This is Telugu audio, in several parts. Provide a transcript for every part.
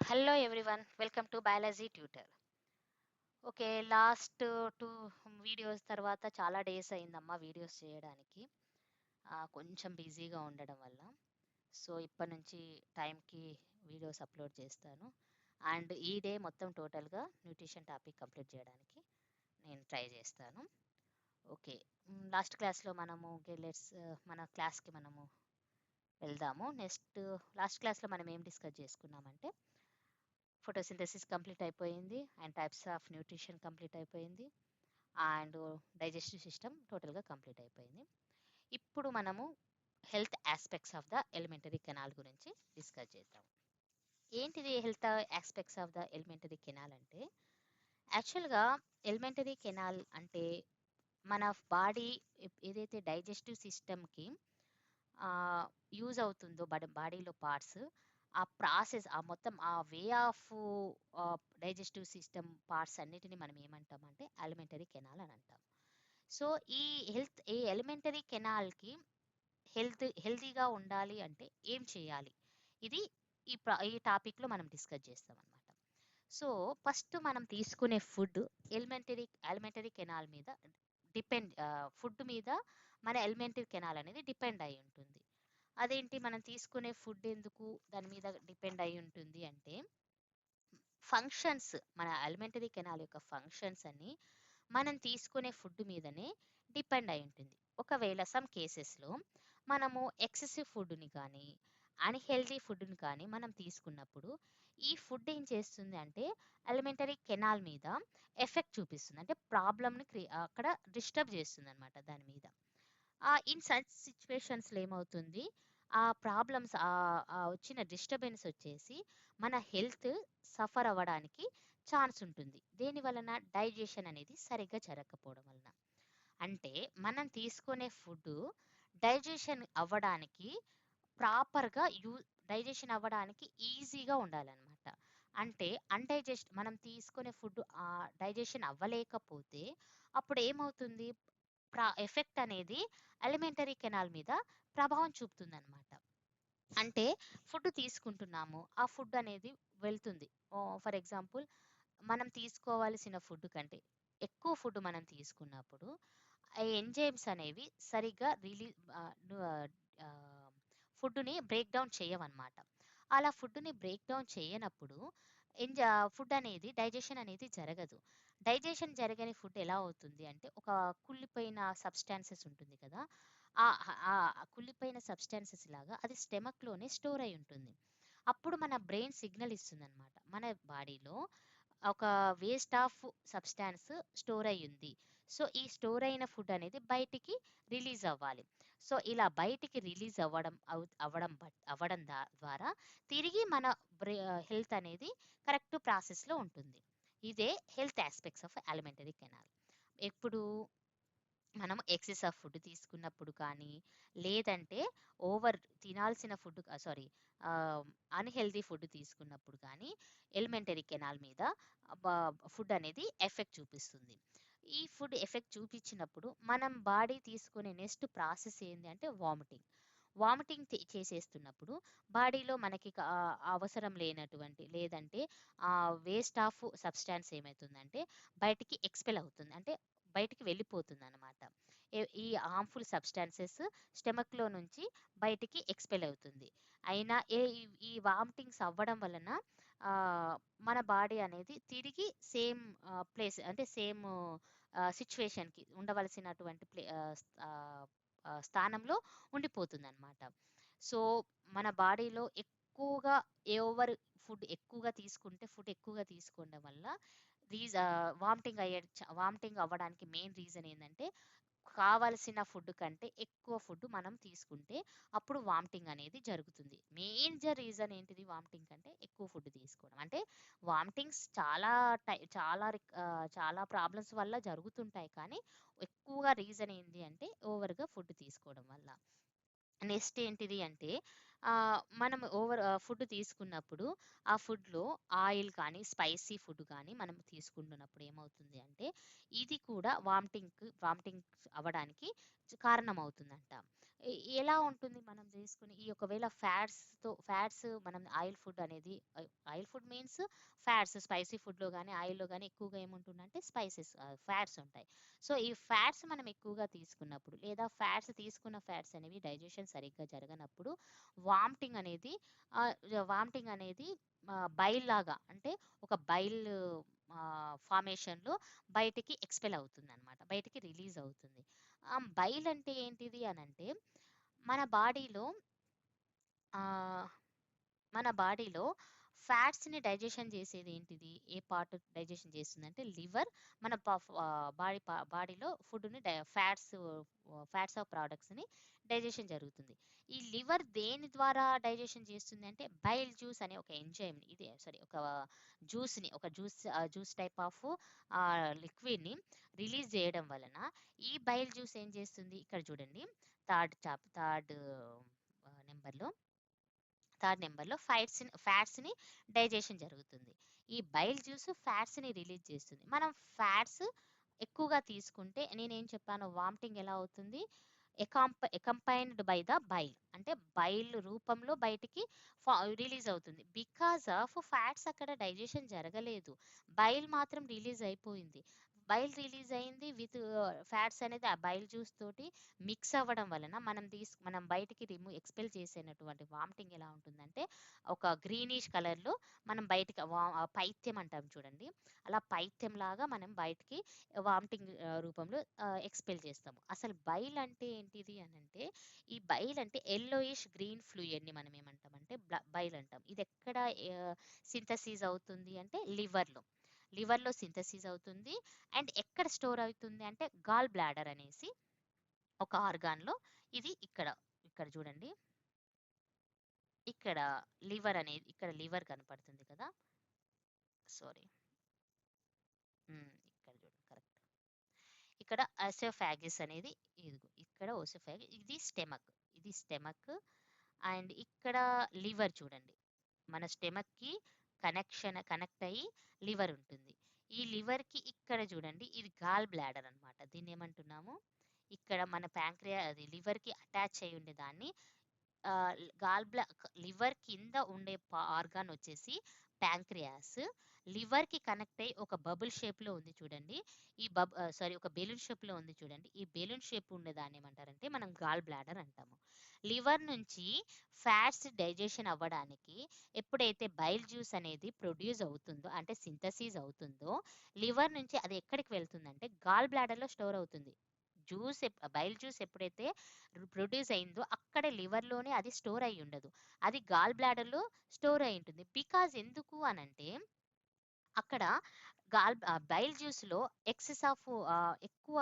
Hello everyone, welcome to Biology Tutor. Okay. Last 2 videos తర్వాత చాలా డేస్ అయిందమ్మా వీడియోస్ చేయడానికి. కొంచెం బిజీగా ఉండడం వల్ల. సో, ఇప్పటి నుంచి టైంకి వీడియోస్ అప్లోడ్ చేస్తాను. అండ్ ఈ డే మొత్తం టోటల్‌గా న్యూట్రిషన్ టాపిక్ కంప్లీట్ చేయడానికి నేను ట్రై చేస్తాను. ఓకే. లాస్ట్ క్లాస్‌లో మనము మన క్లాస్‌కి మనము వెళ్దాము. లాస్ట్ క్లాస్‌లో మనం ఏం డిస్కస్ చేసుకున్నామంటే ఫోటోసింథసిస్ కంప్లీట్ అయిపోయింది and types of nutrition complete అయిపోయింది అండ్ డైజెస్టివ్ సిస్టమ్ టోటల్గా కంప్లీట్ అయిపోయింది. ఇప్పుడు మనము health aspects of the elementary canal గురించి డిస్కస్ చేద్దాం. ఏంటిది health aspects of the elementary canal అంటే యాక్చువల్గా ఎలిమెంటరీ కెనాల్ అంటే మన బాడీ ఏదైతే డైజెస్టివ్ సిస్టమ్కి యూజ్ అవుతుందో బాడీలో పార్ట్స్ ఆ ప్రాసెస్ మొత్తం ఆ way of digestive system parts అన్నిటిని మనం ఏమంటామంటే ఎలిమెంటరీ కెనాల్ అని అంటాం. సో ఈ ఎలిమెంటరీ కెనాల్కి హెల్తీగా ఉండాలి అంటే ఏం చేయాలి, ఇది ఈ టాపిక్లో మనం డిస్కస్ చేస్తాం అనమాట. సో ఫస్ట్ మనం తీసుకునే ఫుడ్ ఎలిమెంటరీ కెనాల్ మీద ఫుడ్ మీద మన ఎలిమెంటరీ కెనాల్ అనేది డిపెండ్ అయి ఉంటుంది. అదేంటి మనం తీసుకునే ఫుడ్ ఎందుకు దాని మీద డిపెండ్ అయి ఉంటుంది అంటే ఫంక్షన్స్, మన ఎలిమెంటరీ కెనాల్ యొక్క ఫంక్షన్స్ అన్ని మనం తీసుకునే ఫుడ్ మీదనే డిపెండ్ అయి ఉంటుంది. ఒకవేళ సమ్ కేసెస్లో మనము ఎక్సెసివ్ ఫుడ్ని కానీ అన్హెల్దీ ఫుడ్ని కానీ మనం తీసుకున్నప్పుడు ఈ ఫుడ్ ఏం చేస్తుంది అంటే ఎలిమెంటరీ కెనాల్ మీద ఎఫెక్ట్ చూపిస్తుంది, అంటే ప్రాబ్లమ్ని అక్కడ డిస్టర్బ్ చేస్తుంది అనమాట దాని మీద. ఇన్ సచ్ సిచ్యువేషన్స్లో ఏమవుతుంది, ఆ ప్రాబ్లమ్స్ వచ్చిన డిస్టర్బెన్స్ వచ్చేసి మన హెల్త్ సఫర్ అవ్వడానికి ఛాన్స్ ఉంటుంది. దేని వలన డైజెషన్ అనేది సరిగ్గా జరగకపోవడం వలన. అంటే మనం తీసుకునే ఫుడ్ డైజెషన్ అవ్వడానికి ప్రాపర్గా డైజెషన్ అవ్వడానికి ఈజీగా ఉండాలన్నమాట. అంటే మనం తీసుకునే ఫుడ్ డైజెషన్ అవ్వలేకపోతే అప్పుడు ఏమవుతుంది, ఎఫెక్ట్ అనేది ఎలిమెంటరీ కెనాల్ మీద ప్రభావం చూపుతుందన్నమాట. అంటే ఫుడ్ తీసుకుంటున్నాము, ఆ ఫుడ్ అనేది వెళ్తుంది. ఫర్ ఎగ్జాంపుల్ మనం తీసుకోవాల్సిన ఫుడ్ కంటే ఎక్కువ ఫుడ్ మనం తీసుకున్నప్పుడు ఎంజైమ్స్ అనేవి సరిగ్గా ఫుడ్ని బ్రేక్ డౌన్ చేయవన్నమాట. అలా ఫుడ్ని బ్రేక్ డౌన్ చేయనప్పుడు ఫుడ్ అనేది డైజెషన్ అనేది జరగదు. డైజెషన్ జరగని ఫుడ్ ఎలా అవుతుంది అంటే ఒక కుళ్ళిపోయిన సబ్స్టాన్సెస్ ఉంటుంది కదా, కుళ్ళిపోయిన సబ్స్టాన్సెస్ లాగా అది స్టెమక్లోనే స్టోర్ అయి ఉంటుంది. అప్పుడు మన బ్రెయిన్ సిగ్నల్ ఇస్తుంది అనమాట, మన బాడీలో ఒక వేస్ట్ ఆఫ్ సబ్స్టాన్స్ స్టోర్ అయి ఉంది. సో ఈ స్టోర్ అయిన ఫుడ్ అనేది బయటికి రిలీజ్ అవ్వాలి. సో ఇలా బయటికి రిలీజ్ అవ్వడం ద్వారా తిరిగి మన హెల్త్ అనేది కరెక్ట్ ప్రాసెస్లో ఉంటుంది. ఇదే health aspects of elementary canal. ఎప్పుడు మనం ఎక్సెస్ ఆఫ్ ఫుడ్ తీసుకున్నప్పుడు కానీ లేదంటే ఓవర్ తినాల్సిన ఫుడ్ అన్హెల్దీ ఫుడ్ తీసుకున్నప్పుడు కానీ ఎలిమెంటరీ కెనాల్ మీద ఫుడ్ అనేది ఎఫెక్ట్ చూపిస్తుంది. ఈ ఫుడ్ ఎఫెక్ట్ చూపించినప్పుడు మనం బాడీ తీసుకునే నెక్స్ట్ ప్రాసెస్ ఏంటి అంటే వామిటింగ్ చేసేస్తున్నప్పుడు బాడీలో మనకి అవసరం లేనటువంటి లేదంటే వేస్ట్ ఆఫ్ సబ్స్టాన్స్ ఏమవుతుందంటే బయటికి ఎక్స్పెల్ అవుతుంది, అంటే బయటికి వెళ్ళిపోతుంది అనమాట. ఈ హార్మ్ఫుల్ సబ్స్టాన్సెస్ స్టెమక్లో నుంచి బయటికి ఎక్స్పెల్ అవుతుంది. అయినా ఈ వామిటింగ్స్ అవ్వడం వలన మన బాడీ అనేది తిరిగి సేమ్ ప్లేస్ అంటే సేమ్ సిచ్యువేషన్కి ఉండవలసినటువంటి స్థానంలో ఉండిపోతుంది అనమాట. సో మన బాడీలో ఎక్కువగా ఫుడ్ ఎక్కువగా తీసుకోవడం వల్ల వామిటింగ్ అవ్వడానికి మెయిన్ రీజన్ ఏంటంటే కావలసిన ఫుడ్ కంటే ఎక్కువ ఫుడ్ మనం తీసుకుంటే అప్పుడు వామిటింగ్ అనేది జరుగుతుంది. మేజర్ రీజన్ ఏంటిది వామిటింగ్ కంటే ఎక్కువ ఫుడ్ తీసుకోవడం. అంటే వామిటింగ్స్ చాలా ప్రాబ్లమ్స్ వల్ల జరుగుతుంటాయి, కానీ ఎక్కువగా రీజన్ ఏంటి అంటే ఓవర్గా ఫుడ్ తీసుకోవడం వల్ల. నెక్స్ట్ ఏంటిది అంటే మనం ఫుడ్ తీసుకున్నప్పుడు ఆ ఫుడ్‌లో ఆయిల్ కానీ, స్పైసీ ఫుడ్ కానీ మనం తీసుకుంటున్నప్పుడు ఏమవుతుంది అంటే, ఇది కూడా వామిటింగ్ అవ్వడానికి కారణమవుతుందంట. ఎలా ఉంటుంది మనం చేసుకుని ఒకవేళ ఫ్యాట్స్ మనం oil food means fats spicy ఫుడ్‌లో గానీ, ఆయిల్‌లో గానీ ఎక్కువగా ఏముంటుందంటే ఫ్యాట్స్ ఉంటాయి. సో, ఈ ఫ్యాట్స్ మనం ఎక్కువగా తీసుకున్నప్పుడు లేదా ఫ్యాట్స్ అనేవి డైజెషన్ సరిగ్గా జరగనప్పుడు వామిటింగ్ అనేది వామిటింగ్ అనేది బైల్ లాగా అంటే ఒక బైల్ ఫార్మేషన్‌లో బయటికి ఎక్స్‌పెల్ అవుతుందనమాట. బయటికి రిలీజ్ అవుతుంది. బైల్ అంటే ఏంటిది అనంటే మన బాడీలో ఆహ్, మన బాడీలో ఫ్యాట్స్‌ని డైజెషన్ చేసేది ఏంటిది? ఏ పార్ట్ డైజెషన్ చేస్తుందంటే లివర్ మన బాడీలో ఫుడ్‌ని ఫ్యాట్స్ ఆఫ్ ప్రొడక్ట్స్‌ని డైజెషన్ జరుగుతుంది. ఈ లివర్ దేని ద్వారా డైజెషన్ చేస్తుంది అంటే బైల్ జ్యూస్ అనే ఒక ఎంజైమ్‌ని ఇది సారీ ఒక జ్యూస్ టైప్ ఆఫ్ లిక్విడ్‌ని రిలీజ్ చేయడం వలన ఈ బైల్ జ్యూస్ ఏం చేస్తుంది? ఇక్కడ చూడండి థర్డ్ నెంబర్‌లో ఫ్యాట్స్‌ని డైజెషన్ జరుగుతుంది. ఈ బైల్ జ్యూస్ ఫ్యాట్స్‌ని రిలీజ్ చేస్తుంది. మనం ఫ్యాట్స్ ఎక్కువగా తీసుకుంటే నేనేం చెప్పాను వామిటింగ్ ఎలా అవుతుంది? అకంపైన్డ్ బై ద బైల్ అంటే బైల్ రూపంలో బయటికి రిలీజ్ అవుతుంది. బికాజ్ ఆఫ్ ఫ్యాట్స్ అక్కడ డైజెషన్ జరగలేదు. బైల్ మాత్రం రిలీజ్ అయిపోయింది. బైల్ రిలీజ్ అయింది విత్ ఫ్యాట్స్ అనేది ఆ బైల్ జ్యూస్ తోటి మిక్స్ అవ్వడం వలన మనం బయటికి ఎక్స్‌పెల్ చేసేటటువంటి వామిటింగ్ ఎలా ఉంటుందంటే, ఒక గ్రీనిష్ కలర్‌లో మనం బయటికి పైత్యం అంటాం చూడండి. అలా పైత్యంలాగా మనం బయటికి వామిటింగ్ రూపంలో ఎక్స్‌పెల్ చేస్తాము. అసలు బైల్ అంటే ఏంటిది అనంటే, ఈ బైల్ అంటే యెల్లోయిష్ గ్రీన్ ఫ్లూయిడ్‌ని మనం ఏమంటామంటే బైల్ అంటాం. ఇది ఎక్కడ సింథసిస్ అవుతుంది అంటే లివర్‌లో. లివర్‌లో సింథసిస్ అవుతుంది. అండ్ ఎక్కడ స్టోర్ అవుతుంది అంటే గాల్ బ్లాడర్ అనేసి ఒక ఆర్గాన్‌లో ఇది ఇక్కడ చూడండి. ఇక్కడ ఇక్కడ లివర్ కనపడుతుంది కదా! సారీ. ఇక్కడ చూడండి కరెక్ట్. ఇక్కడ ఎసోఫాగస్ అనేది ఇక్కడ ఇది స్టెమక్ అండ్ ఇక్కడ లివర్ చూడండి. మన స్టెమక్‌కి కనెక్ట్ అయ్యి లివర్ ఉంటుంది. ఈ లివర్‌కి ఇక్కడ చూడండి ఇది గాల్ బ్లాడర్ అన్నమాట. దీన్నేమంటున్నాము? ఇక్కడ మన అది లివర్‌కి అటాచ్ అయ్యి ఉండే దాన్ని ఆహ్, గాల్ బ్లా లివర్ కింద ఉండే ఆర్గాన్ వచ్చేసి ప్యాంక్రియాస్. లివర్‌కి కనెక్ట్ అయ్యి ఒక బబుల్ షేప్‌లో ఉంది చూడండి. ఒక బెలూన్ షేప్‌లో ఉంది చూడండి. ఈ బెలూన్ షేప్ ఉండేదాన్ని ఏమంటారంటే మనం గాల్ బ్లాడర్ అంటాము. లివర్ నుంచి ఫ్యాట్స్ డైజెషన్ అవ్వడానికి ఎప్పుడైతే బైల్ జ్యూస్ అనేది ప్రొడ్యూస్ అవుతుందో అంటే సింథసిస్ అవుతుందో లివర్ నుంచి అది ఎక్కడికి వెళ్తుందంటే గాల్ బ్లాడర్‌లో స్టోర్ అవుతుంది. బైల్ జ్యూస్ ఎప్పుడైతే ప్రొడ్యూస్ అయిందో అక్కడే లివర్‌లోనే అది స్టోర్ అయ్యి ఉండదు. అది గాల్ బ్లాడర్‌లో స్టోర్ అయ్యి ఉంటుంది. బికాజ్ ఎందుకు అనంటే అక్కడ బైల్ జ్యూస్‌లో ఎక్సెస్ ఆఫ్ ఎక్కువ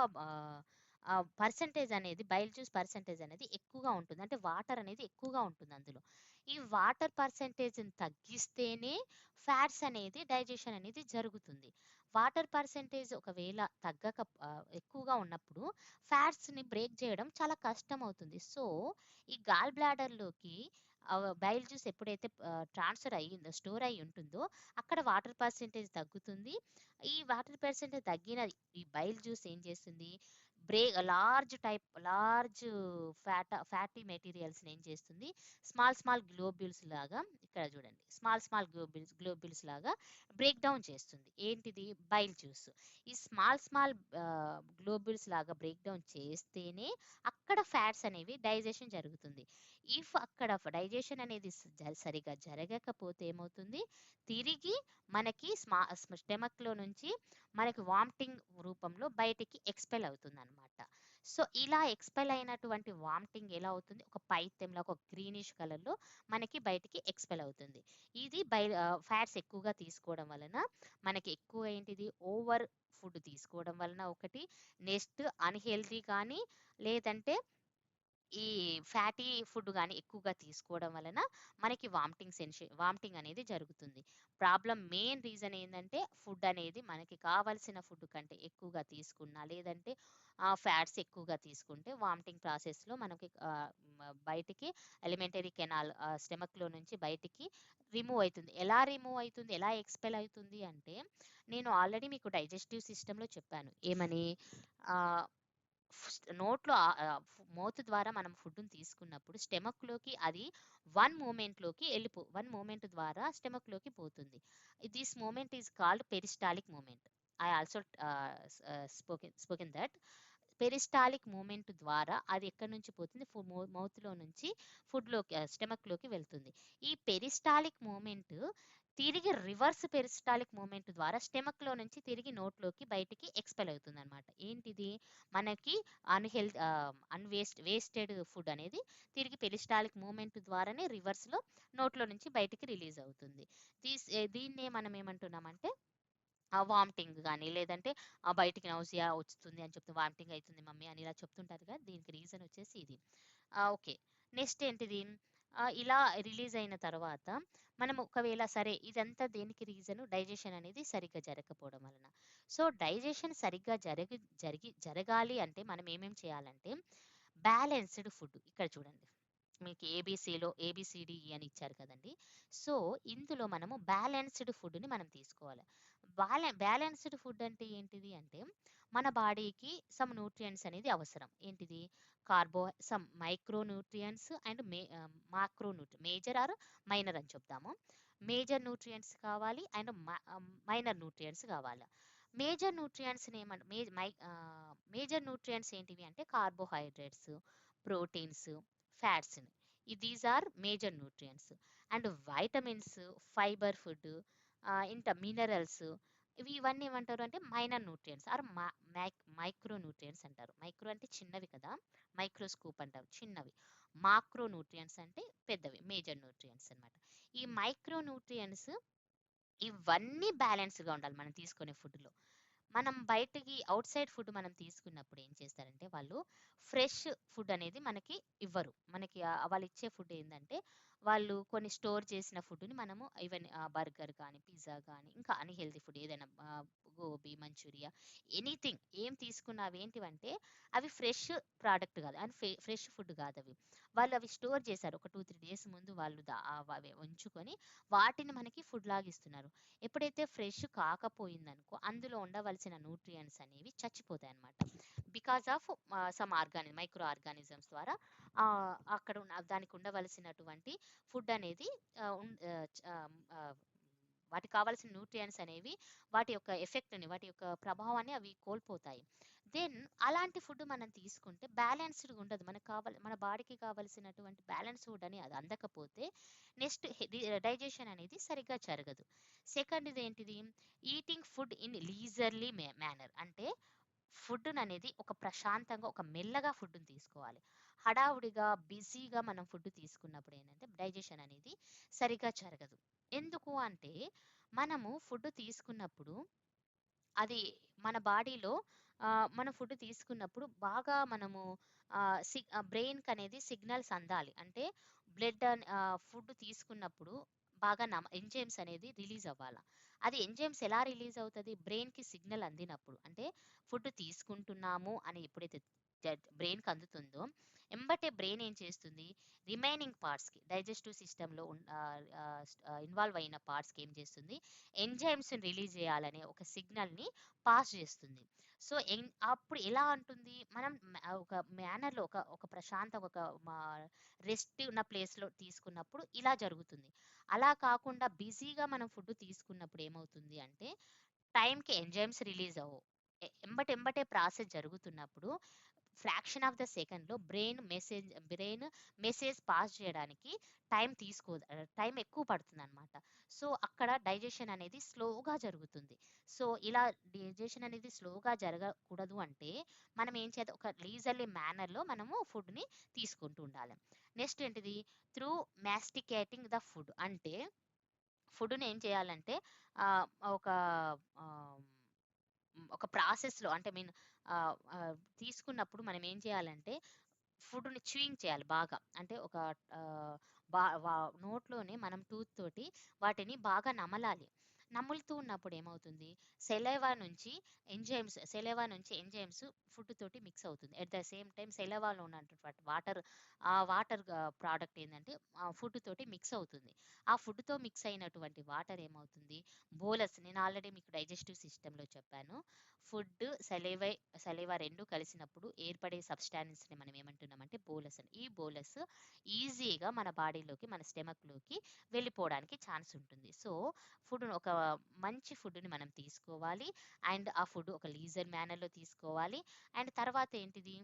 బైల్ జ్యూస్ పర్సెంటేజ్ అనేది ఎక్కువగా ఉంటుంది. అంటే వాటర్ అనేది ఎక్కువగా ఉంటుంది అందులో. ఈ వాటర్ పర్సెంటేజ్‌ని తగ్గిస్తేనే ఫ్యాట్స్ అనేది డైజెషన్ అనేది జరుగుతుంది. వాటర్ పర్సెంటేజ్ ఒకవేళ ఎక్కువగా ఉన్నప్పుడు ఫ్యాట్స్‌ని బ్రేక్ చేయడం చాలా కష్టమవుతుంది. సో, ఈ గాల్ బ్లాడర్‌లోకి బైల్ జ్యూస్ ఎప్పుడైతే ట్రాన్స్‌ఫర్ అయ్యిందో, స్టోర్ అయ్యి ఉంటుందో అక్కడ వాటర్ పర్సెంటేజ్ తగ్గుతుంది. ఈ వాటర్ పర్సెంటేజ్ తగ్గిన ఈ బైల్ జ్యూస్ ఏం చేస్తుంది? లార్జ్ ఫ్యాటీ మెటీరియల్స్‌ని ఏం చేస్తుంది? స్మాల్ గ్లోబ్యూల్స్ లాగా ఇక్కడ చూడండి. స్మాల్ గ్లోబ్యూల్స్ లాగా బ్రేక్ డౌన్ చేస్తుంది. ఏంటిది? Bile juice. ఈ స్మాల్ గ్లోబ్యూల్స్ లాగా బ్రేక్ డౌన్ చేస్తేనే అక్కడ ఫ్యాట్స్ అనేవి డైజెషన్ జరుగుతుంది. అక్కడ డైజెషన్ అనేది సరిగ్గా జరగకపోతే ఏమవుతుంది? తిరిగి మనకి స్టెమక్‌లో నుంచి మనకి వామిటింగ్ రూపంలో బయటికి ఎక్స్‌పెల్ అవుతుందనమాట. సో, ఇలా ఎక్స్‌పెల్ అయినటువంటి వామిటింగ్ ఎలా అవుతుంది? ఒక పైత్యంలా ఒక గ్రీనిష్ కలర్‌లో మనకి బయటికి ఎక్స్‌పెల్ అవుతుంది. ఇది ఫ్యాట్స్ ఎక్కువగా తీసుకోవడం వలన మనకి ఎక్కువ ఏంటిది? ఓవర్ ఫుడ్ తీసుకోవడం వలన ఒకటి, నెక్స్ట్ అన్‌హెల్తీ కానీ లేదంటే ఈ ఫ్యాటీ ఫుడ్ గాని ఎక్కువగా తీసుకోవడం వలన మనకి వామిటింగ్ అనేది జరుగుతుంది. మెయిన్ రీజన్ ఏందంటే ఫుడ్ అనేది మనకి కావాల్సిన ఫుడ్ కంటే ఎక్కువగా తీసుకున్నా, లేదంటే ఫ్యాట్స్ ఎక్కువగా తీసుకుంటే వామిటింగ్ ప్రాసెస్‌లో మనకి బయటికి ఎలిమెంటరీ కెనాల్ స్టమక్‌లో నుంచి బయటికి రిమూవ్ అయితుంది. ఎలా రిమూవ్ అయితుంది? ఎలా ఎక్స్‌పెల్ అయితుంది అంటే, నేను ఆల్రెడీ మీకు డైజెస్టివ్ సిస్టమ్‌లో చెప్పాను. ఏమని? ఆహ్, నోట్లో మౌత్ ద్వారా మనం ఫుడ్‌ని తీసుకున్నప్పుడు స్టమక్‌లోకి అది వన్ మూమెంట్ ద్వారా స్టమక్‌లోకి పోతుంది. This movement is called peristaltic movement. I also spoken that. Peristaltic movement ద్వారా అది ఎక్కడి నుంచి పోతుంది? మౌత్‌లో నుంచి స్టమక్‌లోకి వెళ్తుంది. ఈ పెరిస్టాలిక్ మూమెంట్ తిరిగి రివర్స్ పెరిస్టాలిక్ మూమెంట్ ద్వారా స్టమక్‌లో నుంచి తిరిగి నోట్లోకి బయటికి ఎక్స్‌పెల్ అవుతుందనమాట. ఏంటిది? మనకి వేస్టెడ్ ఫుడ్ అనేది తిరిగి పెరిస్టాలిక్ మూమెంట్ ద్వారానే రివర్స్‌లో నోట్లో నుంచి బయటికి రిలీజ్ అవుతుంది. దీన్నే మనం ఏమంటున్నామంటే వామిటింగ్ గాని, లేదంటే బయటికి నౌసియా వస్తుంది అని చెప్తే, వామిటింగ్ అయితుంది మమ్మీ అని ఇలా చెప్తుంటారు కదా! దీనికి రీజన్ వచ్చేసి ఇది. ఓకే. నెక్స్ట్ ఏంటిది? ఇలా రిలీజ్ అయిన తర్వాత మనం ఒకవేళ సరే ఇదంతా దేనికి రీజను? డైజెషన్ అనేది సరిగ్గా జరగకపోవడం వలన. సో, డైజెషన్ సరిగ్గా జరగాలి అంటే మనం ఏమేం చేయాలంటే, బ్యాలెన్స్‌డ్ ఫుడ్ ఇక్కడ చూడండి. మీకు ఏబీసీడీఈ అని ఇచ్చారు కదండీ! సో, ఇందులో మనము బ్యాలెన్స్‌డ్ ఫుడ్‌ని మనం తీసుకోవాలి. బ్యాలెన్స్‌డ్ ఫుడ్ అంటే ఏంటిది అంటే, మన బాడీకి సమ్ న్యూట్రియంట్స్ అనేది అవసరం. ఏంటిది? Some micro nutrients and major or minor అని చెప్దాము. మేజర్ న్యూట్రియంట్స్ కావాలి అండ్ మైనర్ న్యూట్రియంట్స్ కావాలి. మేజర్ న్యూట్రియంట్స్ ఏంటివి అంటే carbohydrates, proteins, fats. These are major nutrients. And vitamins, fibre food, ఇంకా మినరల్స్, ఇవన్నీ ఏమంటారు అంటే minor nutrients or micro nutrients అంటారు. మైక్రో అంటే చిన్నవి కదా, మైక్రోస్కోప్ అంటారు చిన్నవి. మాక్రో న్యూట్రియంట్స్ అంటే పెద్దవి, మేజర్ న్యూట్రియంట్స్ అన్నమాట. ఈ మైక్రో న్యూట్రియంట్స్ ఇవన్నీ బ్యాలెన్స్‌గా ఉండాలి మనం తీసుకునే ఫుడ్‌లో. మనం బయటకి ఔట్‌సైడ్ ఫుడ్ మనం తీసుకున్నప్పుడు ఏం చేస్తారంటే వాళ్ళు ఫ్రెష్ ఫుడ్ అనేది మనకి ఇవ్వరు. మనకి వాళ్ళు ఇచ్చే ఫుడ్ ఏందంటే, వాళ్ళు కొన్ని స్టోర్ చేసిన ఫుడ్‌ని మనము ఈవెన్ బర్గర్ కానీ, పిజ్జా కానీ, ఇంకా అన్‌హెల్తీ ఫుడ్ ఏదైనా గోబీ, మంచూరియా, ఎనీథింగ్ ఏం తీసుకున్నా అవేంటివంటే అవి ఫ్రెష్ ప్రొడక్ట్ కాదు. అండ్ ఫ్రెష్ ఫుడ్ కాదవి. వాళ్ళు అవి స్టోర్ చేశారు. ఒక 2, 3 డేస్ ముందు వాళ్ళు అవి ఉంచుకొని వాటిని మనకి ఫుడ్ లాగా ఇస్తున్నారు. ఎప్పుడైతే ఫ్రెష్ కాకపోయిందనుకో, అందులో ఉండవలసిన న్యూట్రియంట్స్ అనేవి చచ్చిపోతాయన్నమాట. బికాస్ ఆఫ్ మైక్రో ఆర్గానిజమ్స్ ద్వారా అక్కడ దానికి ఉండవలసినటువంటి ఫుడ్ అనేది వాటికి కావాల్సిన న్యూట్రియంట్స్ అనేవి వాటి యొక్క ఎఫెక్ట్‌ని, వాటి యొక్క ప్రభావాన్ని అవి కోల్పోతాయి. దెన్ అలాంటి ఫుడ్ మనం తీసుకుంటే బ్యాలెన్స్‌డ్‌గా ఉండదు. మన బాడీకి కావాల్సినటువంటి బ్యాలెన్స్ ఫుడ్ అని అది అందకపోతే నెక్స్ట్ డైజెషన్ అనేది సరిగ్గా జరగదు. సెకండ్‌ది ఏంటిది? Eating food in leisurely manner. అంటే ఫుడ్‌ననేది ఒక ప్రశాంతంగా, ఒక మెల్లగా ఫుడ్‌ని తీసుకోవాలి. హడావుడిగా, బిజీగా మనం ఫుడ్ తీసుకున్నప్పుడు ఏంటంటే డైజెషన్ అనేది సరిగ్గా జరగదు. ఎందుకు అంటే, మనము ఫుడ్ తీసుకున్నప్పుడు అది మన బాడీలో మనం ఫుడ్ తీసుకున్నప్పుడు బాగా మనము బ్రెయిన్‌కి అనేది సిగ్నల్స్ అందాలి. అంటే ఫుడ్ తీసుకున్నప్పుడు బాగా ఎంజైమ్స్ అనేది రిలీజ్ అవ్వాల. అది ఎంజైమ్స్ ఎలా రిలీజ్ అవుతది? బ్రెయిన్‌కి సిగ్నల్ అందినప్పుడు. అంటే ఫుడ్ తీసుకుంటున్నాము అని ఎప్పుడైతే బ్రెయిన్‌కి అందుతుందో, ఎంబటే బ్రెయిన్ ఏం చేస్తుంది? రిమైనింగ్ పార్ట్స్‌కి డైజెస్టివ్ సిస్టమ్‌లో ఇన్వాల్వ్ అయిన పార్ట్స్‌కి ఏం చేస్తుంది? ఎంజైమ్స్‌ని రిలీజ్ చేయాలనే ఒక సిగ్నల్‌ని పాస్ చేస్తుంది. సో, అప్పుడు ఎలా అంటుంది? మనం ఒక మేనర్‌లో ఒక ప్రశాంతంగా రెస్ట్ ఉన్న ప్లేస్‌లో తీసుకున్నప్పుడు ఇలా జరుగుతుంది. అలా కాకుండా బిజీగా మనం ఫుడ్ తీసుకున్నప్పుడు ఏమవుతుంది అంటే, టైంకి ఎంజైమ్స్ రిలీజ్ అవ్వవు. ఎంబటెంబటే ప్రాసెస్ జరుగుతున్నప్పుడు ఫ్రాక్షన్ ఆఫ్ ద సెకండ్‌లో బ్రెయిన్ మెసేజ్ పాస్ చేయడానికి టైం ఎక్కువ పడుతుందనమాట. సో, అక్కడ డైజెషన్ అనేది స్లోగా జరుగుతుంది. సో, ఇలా డైజెషన్ అనేది స్లోగా జరగకూడదు అంటే, మనం ఏం చేయాలి? ఒక లీజర్లీ మేనర్‌లో మనము ఫుడ్‌ని తీసుకుంటూ ఉండాలి. నెక్స్ట్ ఏంటిది? Through masticating the food. అంటే ఫుడ్‌ని ఏం చేయాలంటే ఆహ్, ఒక ఆహ్, ఒక ప్రాసెస్‌లో అంటే తీసుకున్నప్పుడు మనం ఏం చేయాలంటే ఫుడ్‌ని చ్యూయింగ్ చేయాలి బాగా. అంటే ఒక నోట్లోనే మనం టూత్ తోటి వాటిని బాగా నమలాలి. నములుతూ ఉన్నప్పుడు ఏమవుతుంది, సెలైవా నుంచి ఎంజైమ్స్ ఫుడ్ తోటి మిక్స్ అవుతుంది. ఎట్ ద సేమ్ టైమ్ సెలైవాలో ఉన్నటువంటి వాటర్ ప్రోడక్ట్ ఏందంటే ఫుడ్ తోటి మిక్స్ అవుతుంది. ఆ ఫుడ్‌తో మిక్స్ అయినటువంటి వాటర్ ఏమవుతుంది, నేను ఆల్రెడీ మీకు డైజెస్టివ్ సిస్టమ్‌లో చెప్పాను. ఫుడ్, సలైవా 2 కలిసినప్పుడు ఏర్పడే సబ్స్టాన్స్‌ని మనం ఏమంటున్నామంటే బోలస్ అని. ఈ బోలస్ ఈజీగా మన బాడీలోకి, మన స్టమక్‌లోకి వెళ్ళిపోవడానికి ఛాన్స్ ఉంటుంది. సో, ఒక మంచి ఫుడ్‌ని మనం తీసుకోవాలి. అండ్ ఆ ఫుడ్ ఒక లీజర్ మేనర్‌లో తీసుకోవాలి. అండ్ తర్వాత ఏంటిది,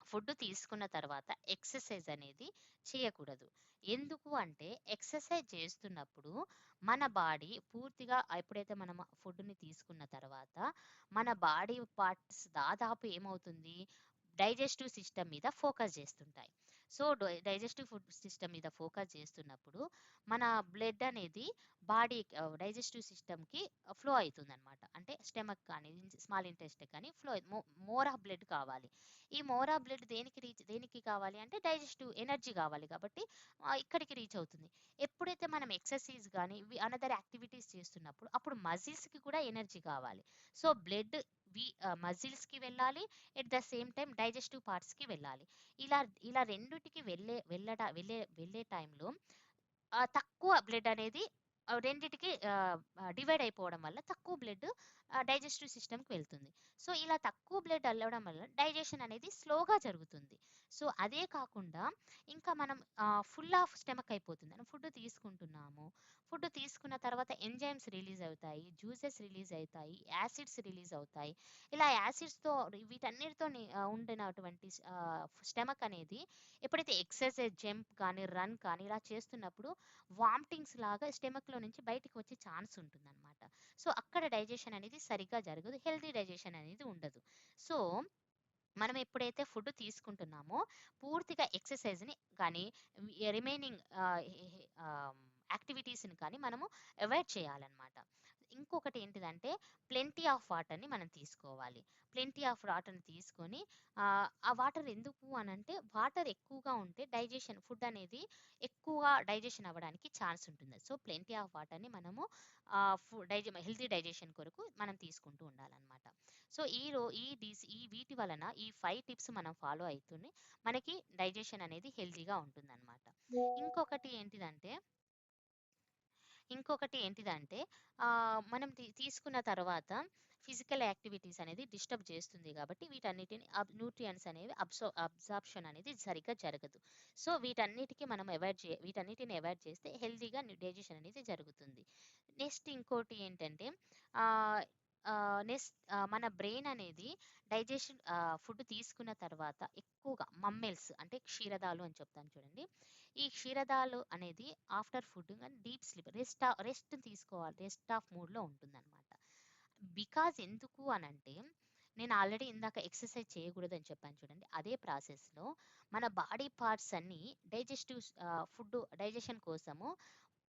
ఫుడ్ తీసుకున్న తర్వాత ఎక్సర్సైజ్ అనేది చేయకూడదు. ఎందుకు అంటే ఎక్సర్సైజ్ చేస్తున్నప్పుడు మన బాడీ పూర్తిగా ఎప్పుడైతే మనం ఫుడ్‌ని తీసుకున్న తర్వాత మన బాడీ పార్ట్స్ దాదాపు ఏమవుతుంది, డైజెస్టివ్ సిస్టమ్ మీద ఫోకస్ చేస్తుంటాయి. సో, డైజెస్టివ్ ఫుడ్ సిస్టమ్ మీద ఫోకస్ చేస్తున్నప్పుడు మన బ్లడ్ అనేది డైజెస్టివ్ సిస్టమ్‌కి ఫ్లో అవుతుందన్నమాట. అంటే స్టమక్ కానీ, స్మాల్ ఇంటెస్టైన్ కానీ మోర్ ఆఫ్ బ్లడ్ కావాలి. ఈ మోర్ ఆఫ్ బ్లడ్ దేనికి కావాలి అంటే డైజెస్టివ్ ఎనర్జీ కావాలి కాబట్టి ఇక్కడికి రీచ్ అవుతుంది. ఎప్పుడైతే మనం ఎక్సర్సైజ్ కానీ అనదర్ యాక్టివిటీస్ చేస్తున్నప్పుడు అప్పుడు మజిల్స్‌కి కూడా ఎనర్జీ కావాలి. సో, బ్లడ్ మజిల్స్‌కి వెళ్ళాలి. At the same time digestive పార్ట్స్‌కి వెళ్ళాలి. ఇలా ఇలా రెండిటికి వెళ్ళే టైంలో తక్కువ బ్లడ్ అనేది రెండిటికి డివైడ్ అయిపోవడం వల్ల తక్కువ బ్లడ్ డైజెస్టివ్ సిస్టమ్‌కి వెళ్తుంది. సో, ఇలా తక్కువ బ్లడ్ వెళ్ళడం వల్ల డైజెషన్ అనేది స్లోగా జరుగుతుంది. సో, అదే కాకుండా ఇంకా మనం ఫుల్ ఆఫ్ స్టమక్ అయిపోతుంది. మనం ఫుడ్ తీసుకుంటున్నాము. ఫుడ్ తీసుకున్న తర్వాత ఎంజైమ్స్ రిలీజ్ అవుతాయి. జ్యూసెస్ రిలీజ్ అవుతాయి. యాసిడ్స్ రిలీజ్ అవుతాయి. ఇలా యాసిడ్స్‌తో వీటన్నిటితో ఉండినటువంటి స్టమక్ అనేది ఎప్పుడైతే ఎక్సర్సైజ్, జంప్ కానీ, రన్ కానీ ఇలా చేస్తున్నప్పుడు వామిటింగ్స్ లాగా స్టమక్‌లో నుంచి బయటికి వచ్చే ఛాన్స్ ఉంటుందన్నమాట. సో, అక్కడ డైజెషన్ అనేది సరిగ్గా జరగదు. హెల్తీ డైజెషన్ అనేది ఉండదు. సో, మనం ఎప్పుడైతే ఫుడ్ తీసుకుంటున్నామో పూర్తిగా ఎక్సర్సైజ్‌ని కానీ, రిమైనింగ్ యాక్టివిటీస్‌ని కానీ మనము అవాయిడ్ చేయాలన్నమాట. ఇంకొకటి ఏంటిదంటే ప్లెంటీ ఆఫ్ వాటర్‌ని మనం తీసుకోవాలి. ప్లెంటీ ఆఫ్ వాటర్‌ని తీసుకొని ఆ వాటర్ ఎందుకు అనంటే వాటర్ ఎక్కువగా ఉంటే ఫుడ్ అనేది ఎక్కువగా డైజెషన్ అవ్వడానికి ఛాన్స్ ఉంటుంది. సో, ప్లెంటీ ఆఫ్ వాటర్‌ని మనము హెల్తీ డైజెషన్ కొరకు మనం తీసుకుంటూ ఉండాలన్నమాట. సో, ఈ వీటి వలన ఈ 5 టిప్స్ మనం ఫాలో అయితేనే మనకి డైజెషన్ అనేది హెల్తీగా ఉంటుందన్నమాట. ఇంకొకటి ఏంటిదంటే ఇంకొకటి ఏంటిదంటే మనం తీసుకున్న తర్వాత ఫిజికల్ యాక్టివిటీస్ అనేది డిస్టర్బ్ చేస్తుంది కాబట్టి వీటన్నిటిని న్యూట్రియన్స్ అనేవి అబ్సార్ప్షన్ అనేది సరిగ్గా జరగదు. సో, వీటన్నిటిని అవాయిడ్ చేస్తే హెల్తీగా డైజెషన్ అనేది జరుగుతుంది. నెక్స్ట్ ఇంకోటి ఏంటంటే ఆహ్, మన బ్రెయిన్ అనేది ఫుడ్ తీసుకున్న తర్వాత ఎక్కువగా మమ్మల్స్ అంటే క్షీరదాలు అని చెప్తాను చూడండి. ఈ క్షీరదాలు అనేది after food deep sleep rest తీసుకోవాలి. రెస్ట్ ఆఫ్ మూడ్‌లో ఉంటుందన్నమాట. ఎందుకు అనంటే నేను ఆల్రెడీ ఇందాక ఎక్సర్సైజ్ చేయకూడదని చెప్పాను చూడండి. అదే ప్రాసెస్‌లో మన బాడీ పార్ట్స్ అన్నీ డైజెషన్ కోసము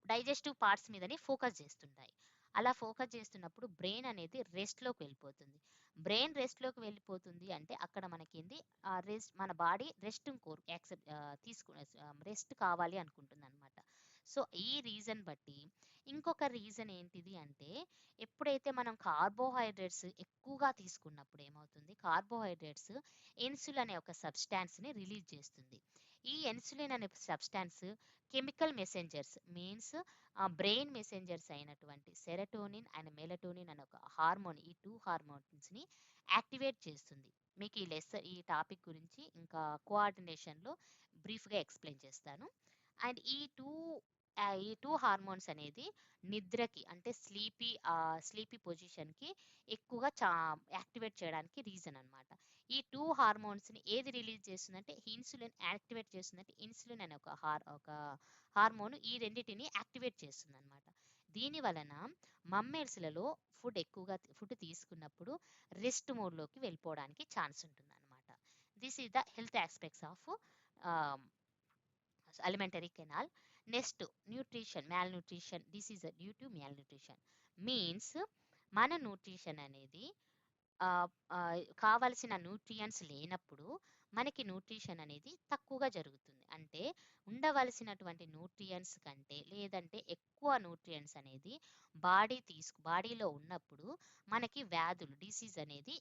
డైజెస్టివ్ పార్ట్స్ మీదనే ఫోకస్ చేస్తుంటాయి. అలా ఫోకస్ చేస్తున్నప్పుడు బ్రెయిన్ అనేది రెస్ట్‌లోకి వెళ్ళిపోతుంది. బ్రెయిన్ రెస్ట్‌లోకి వెళ్ళిపోతుంది అంటే అక్కడ మనకేంది మన బాడీ రెస్ట్ కావాలి అనుకుంటుందన్నమాట. సో, ఈ రీజన్ బట్టి ఇంకొక రీజన్ ఏంటిది అంటే ఎప్పుడైతే మనం కార్బోహైడ్రేట్స్ ఎక్కువగా తీసుకున్నప్పుడు ఏమవుతుంది, కార్బోహైడ్రేట్స్ ఇన్సులిన్ అనే ఒక సబ్స్టాన్స్‌ని రిలీజ్ చేస్తుంది. ఈ ఇన్సులిన్ అనే substance chemical messengers means brain messengers అయినటువంటి సెరటోనిన్ అండ్ మెలటోనిన్ అనే ఒక హార్మోన్, ఈ 2 హార్మోన్స్‌ని యాక్టివేట్ చేస్తుంది. మీకు ఈ టాపిక్ గురించి ఇంకా కోఆర్డినేషన్‌లో బ్రీఫ్‌గా ఎక్స్‌ప్లెయిన్ చేస్తాను. అండ్ ఈ 2 హార్మోన్స్ అనేది నిద్రకి అంటే స్లీపీ పొజిషన్‌కి ఎక్కువగా యాక్టివేట్ చేయడానికి రీజన్ అన్నమాట. ఈ 2 హార్మోన్స్‌ని ఏది రిలీజ్ చేస్తుందంటే ఇన్సులిన్ యాక్టివేట్ చేస్తుందంటే ఇన్సులిన్ అనే ఒక హార్మోన్ ఈ రెండిటిని యాక్టివేట్ చేస్తుందన్నమాట. దీని వలన మమ్మల్స్‌లలో ఫుడ్ తీసుకున్నప్పుడు రెస్ట్ మోడ్‌లోకి వెళ్ళిపోవడానికి ఛాన్స్ ఉంటుందన్నమాట. This is the health aspects of ఆహ్, alimentary canal. Next, malnutrition. This is due to malnutrition. Means మన న్యూట్రిషన్ అనేది కావాల్సిన న్యూట్రియంట్స్ లేనప్పుడు మనకి న్యూట్రిషన్ అనేది తక్కువగా జరుగుతుంది. అంటే ఉండవలసినటువంటి న్యూట్రియంట్స్ కంటే లేదంటే ఎక్కువ న్యూట్రియంట్స్ అనేది బాడీలో ఉన్నప్పుడు మనకి వ్యాధులు డిసీజ్ అనేది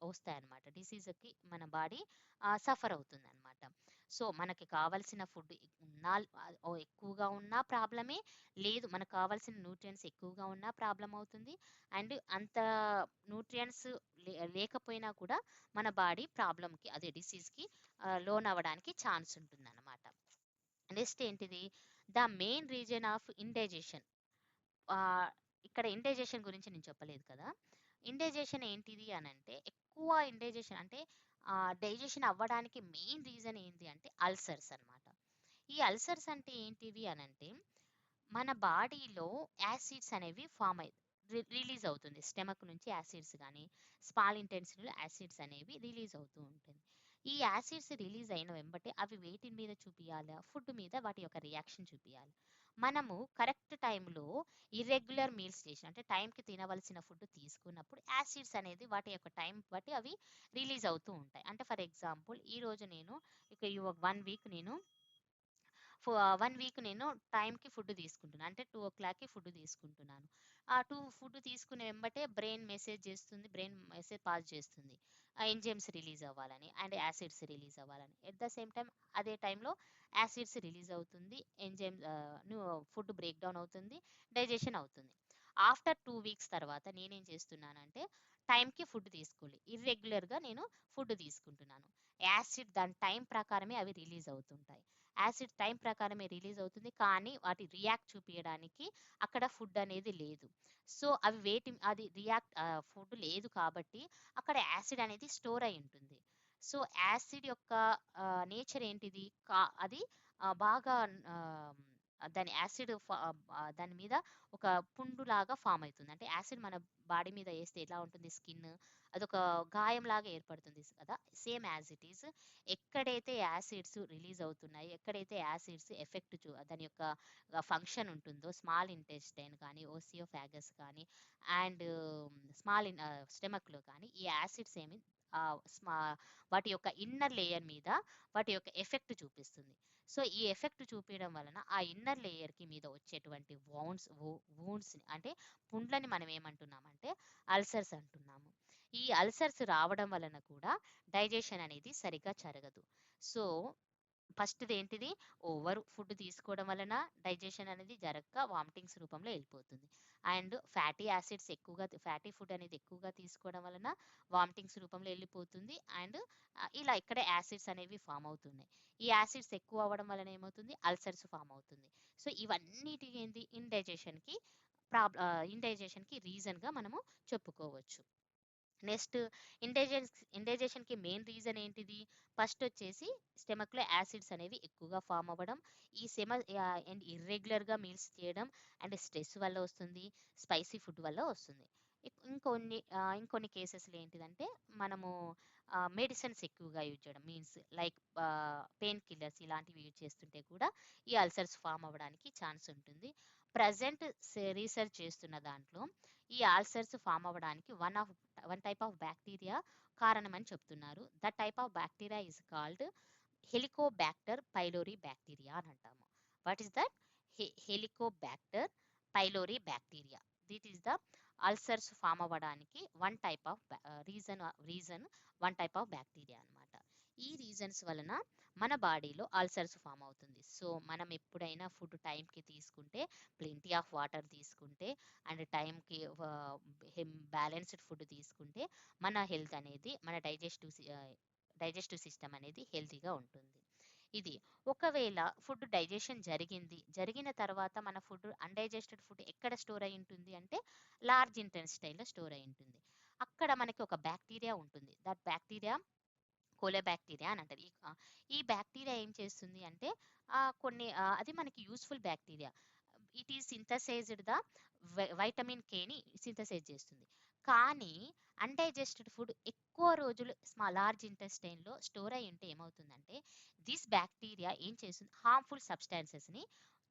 వస్తాయన్నమాట. డిసీజ్కి మన బాడీ సఫర్ అవుతుందన్నమాట. సో మనకి కావాల్సిన ఫుడ్ ఉన్నా ఎక్కువగా ఉన్నా ప్రాబ్లమే, లేదు మనకు కావాల్సిన న్యూట్రియంట్స్ ఎక్కువగా ఉన్నా ప్రాబ్లం అవుతుంది. అండ్ అంత న్యూట్రియంట్స్ లేకపోయినా కూడా మన బాడీ ప్రాబ్లంకి అదే డిసీజ్కి లోన్ అవ్వడానికి ఛాన్స్ ఉంటుందన్నమాట. నెక్స్ట్ ఏంటిది, the main reason of indigestion. ఇక్కడ ఇండైజెషన్ గురించి నేను చెప్పలేదు కదా. ఇండైజెషన్ ఏంటిది అని అంటే, ఎక్కువ ఇండైజెషన్ అంటే డైజెషన్ అవ్వడానికి మెయిన్ రీజన్ ఏంటి అంటే అల్సర్స్ అన్నమాట. ఈ అల్సర్స్ అంటే ఏంటివి అని అంటే, మన బాడీలో యాసిడ్స్ అనేవి ఫామ్ అయి రిలీజ్ అవుతుంది. స్టమక్ నుంచి యాసిడ్స్ కానీ స్మాల్ ఇంటెన్సిటీలో యాసిడ్స్ అనేవి రిలీజ్ అవుతూ ఉంటుంది. ఈ యాసిడ్స్ రిలీజ్ అయిన వెంబటే అవి వేటి మీద చూపియాలి, ఫుడ్ మీద వాటి యొక్క రియాక్షన్ చూపియాలి. మనము కరెక్ట్ టైంలో ఇర్రెగ్యులర్ మీల్స్ చేసిన అంటే టైంకి తినవలసిన ఫుడ్ తీసుకున్నప్పుడు యాసిడ్స్ అనేది వాటి యొక్క టైం బట్టి అవి రిలీజ్ అవుతూ ఉంటాయి. అంటే ఫర్ ఎగ్జాంపుల్ ఈరోజు నేను ఇక ఈ 1 వీక్ నేను 1 వీక్ నేను టైంకి ఫుడ్ తీసుకుంటున్నాను. అంటే 2 o'clockకి ఫుడ్ తీసుకుంటున్నాను. ఆ ఫుడ్ తీసుకునే వెంబటే బ్రెయిన్ మెసేజ్ చేస్తుంది, బ్రెయిన్ మెసేజ్ పాస్ చేస్తుంది ఎంజైమ్స్ రిలీజ్ అవ్వాలని అండ్ యాసిడ్స్ రిలీజ్ అవ్వాలని. ఎట్ ద సేమ్ టైం అదే టైంలో యాసిడ్స్ రిలీజ్ అవుతుంది, ఎంజైమ్ ఫుడ్ బ్రేక్ డౌన్ అవుతుంది, డైజెషన్ అవుతుంది. ఆఫ్టర్ 2 వీక్స్ తర్వాత నేనేం చేస్తున్నానంటే టైంకి ఫుడ్ తీసుకోవాలి, ఇర్రెగ్యులర్గా నేను ఫుడ్ తీసుకుంటున్నాను. యాసిడ్ దాని టైం ప్రకారమే అవి రిలీజ్ అవుతుంటాయి. యాసిడ్ టైం ప్రకారమే రిలీజ్ అవుతుంది, కానీ వాటి రియాక్ట్ చూపించడానికి అక్కడ ఫుడ్ అనేది లేదు. సో అవి అది ఫుడ్ లేదు కాబట్టి అక్కడ యాసిడ్ అనేది స్టోర్ అయి ఉంటుంది. సో యాసిడ్ యొక్క నేచర్ ఏంటిది, అది బాగా దాని యాసిడ్ దాని మీద ఒక పుండులాగా ఫామ్ అవుతుంది. అంటే యాసిడ్ మన బాడీ మీద వేస్తే ఎలా ఉంటుంది, స్కిన్ అదొక గాయం లాగా ఏర్పడుతుంది కదా. సేమ్ యాజ్ ఇట్ ఈస్ ఎక్కడైతే యాసిడ్స్ రిలీజ్ అవుతున్నాయి, ఎక్కడైతే యాసిడ్స్ ఎఫెక్ట్ దాని యొక్క ఫంక్షన్ ఉంటుందో, స్మాల్ ఇంటెస్టైన్ కానీ ఓసియోఫాగస్ కానీ అండ్ స్మాల్ స్టెమక్లో కానీ ఈ యాసిడ్స్ ఏమి స్మా వాటి యొక్క ఇన్నర్ లేయర్ మీద వాటి యొక్క ఎఫెక్ట్ చూపిస్తుంది. సో ఈ ఎఫెక్ట్ చూపించడం వలన ఆ ఇన్నర్ లేయర్కి మీద వచ్చేటువంటి వూండ్స్ అంటే పుండ్లని మనం ఏమంటున్నామంటే అల్సర్స్ అంటున్నాము. ఈ అల్సర్స్ రావడం వలన కూడా డైజెషన్ అనేది సరిగ్గా జరగదు. సో ఫస్ట్ది ఏంటిది, ఓవర్ ఫుడ్ తీసుకోవడం వలన డైజెషన్ అనేది జరగక వామిటింగ్స్ రూపంలో వెళ్ళిపోతుంది. అండ్ ఫ్యాటీ ఫుడ్ అనేది ఎక్కువగా తీసుకోవడం వలన వామిటింగ్స్ రూపంలో వెళ్ళిపోతుంది. అండ్ ఇలా ఇక్కడ యాసిడ్స్ అనేవి ఫామ్ అవుతున్నాయి. ఈ యాసిడ్స్ ఎక్కువ అవ్వడం వలన ఏమవుతుంది, అల్సర్స్ ఫామ్ అవుతుంది. సో ఇవన్నిటికి ఏంటి, ఇండైజెషన్కి రీజన్గా మనము చెప్పుకోవచ్చు. నెక్స్ట్ ఇండైజెషన్కి మెయిన్ రీజన్ ఏంటిది, ఫస్ట్ వచ్చేసి స్టెమక్లో యాసిడ్స్ అనేవి ఎక్కువగా ఫామ్ అవ్వడం, ఈ అండ్ ఇర్రెగ్యులర్గా మీల్స్ చేయడం అండ్ స్ట్రెస్ వల్ల వస్తుంది, స్పైసీ ఫుడ్ వల్ల వస్తుంది. ఇంకొన్ని కేసెస్లో ఏంటిదంటే మనము మెడిసిన్స్ ఎక్కువగా యూజ్ చేయడం, మీన్స్ లైక్ పెయిన్ కిల్లర్స్ ఇలాంటివి యూజ్ చేస్తుంటే కూడా ఈ అల్సర్స్ ఫామ్ అవ్వడానికి ఛాన్స్ ఉంటుంది. ప్రజెంట్ రీసెర్చ్ చేస్తున్న దాంట్లో ఈ అల్సర్స్ ఫామ్ అవ్వడానికి వన్ టైప్ ఆఫ్ బ్యాక్టీరియా కారణమని చెప్తున్నారు. That type of bacteria is called Helicobacter pylori bacteria అని అంటాము. What is that, Helicobacter pylori bacteria. This is the ulcers form అవ్వడానికి one type of one type of bacteria అనమాట. ఈ రీజన్స్ వలన మన బాడీలో అల్సర్స్ ఫామ్ అవుతుంది. సో మనం ఎప్పుడైనా ఫుడ్ టైంకి తీసుకుంటే, ప్లెంటీ ఆఫ్ వాటర్ తీసుకుంటే అండ్ టైంకి బ్యాలెన్స్డ్ ఫుడ్ తీసుకుంటే మన హెల్త్ అనేది, మన డైజెస్టివ్ సిస్టమ్ అనేది హెల్తీగా ఉంటుంది. ఇది ఒకవేళ ఫుడ్ డైజెషన్ జరిగిన తర్వాత మన ఫుడ్ అన్డైజెస్టెడ్ ఫుడ్ ఎక్కడ స్టోర్ అయి ఉంటుంది అంటే లార్జ్ ఇంటెస్టైన్లో స్టోర్ అయి ఉంటుంది. అక్కడ మనకి ఒక బ్యాక్టీరియా ఉంటుంది. దట్ బ్యాక్టీరియా కోలోబ్యాక్టీరియా అని అంటారు. ఈ బ్యాక్టీరియా ఏం చేస్తుంది అంటే అది మనకి useful bacteria. It is synthesized the vitamin కేని సింథసైజ్ చేస్తుంది. కానీ అన్డైజెస్టెడ్ ఫుడ్ ఎక్కువ రోజులు లార్జ్ ఇంటెస్టైన్లో స్టోర్ అయి ఉంటే ఏమవుతుందంటే దిస్ బ్యాక్టీరియా ఏం చేస్తుంది, హార్మ్ఫుల్ సబ్స్టాన్సెస్ని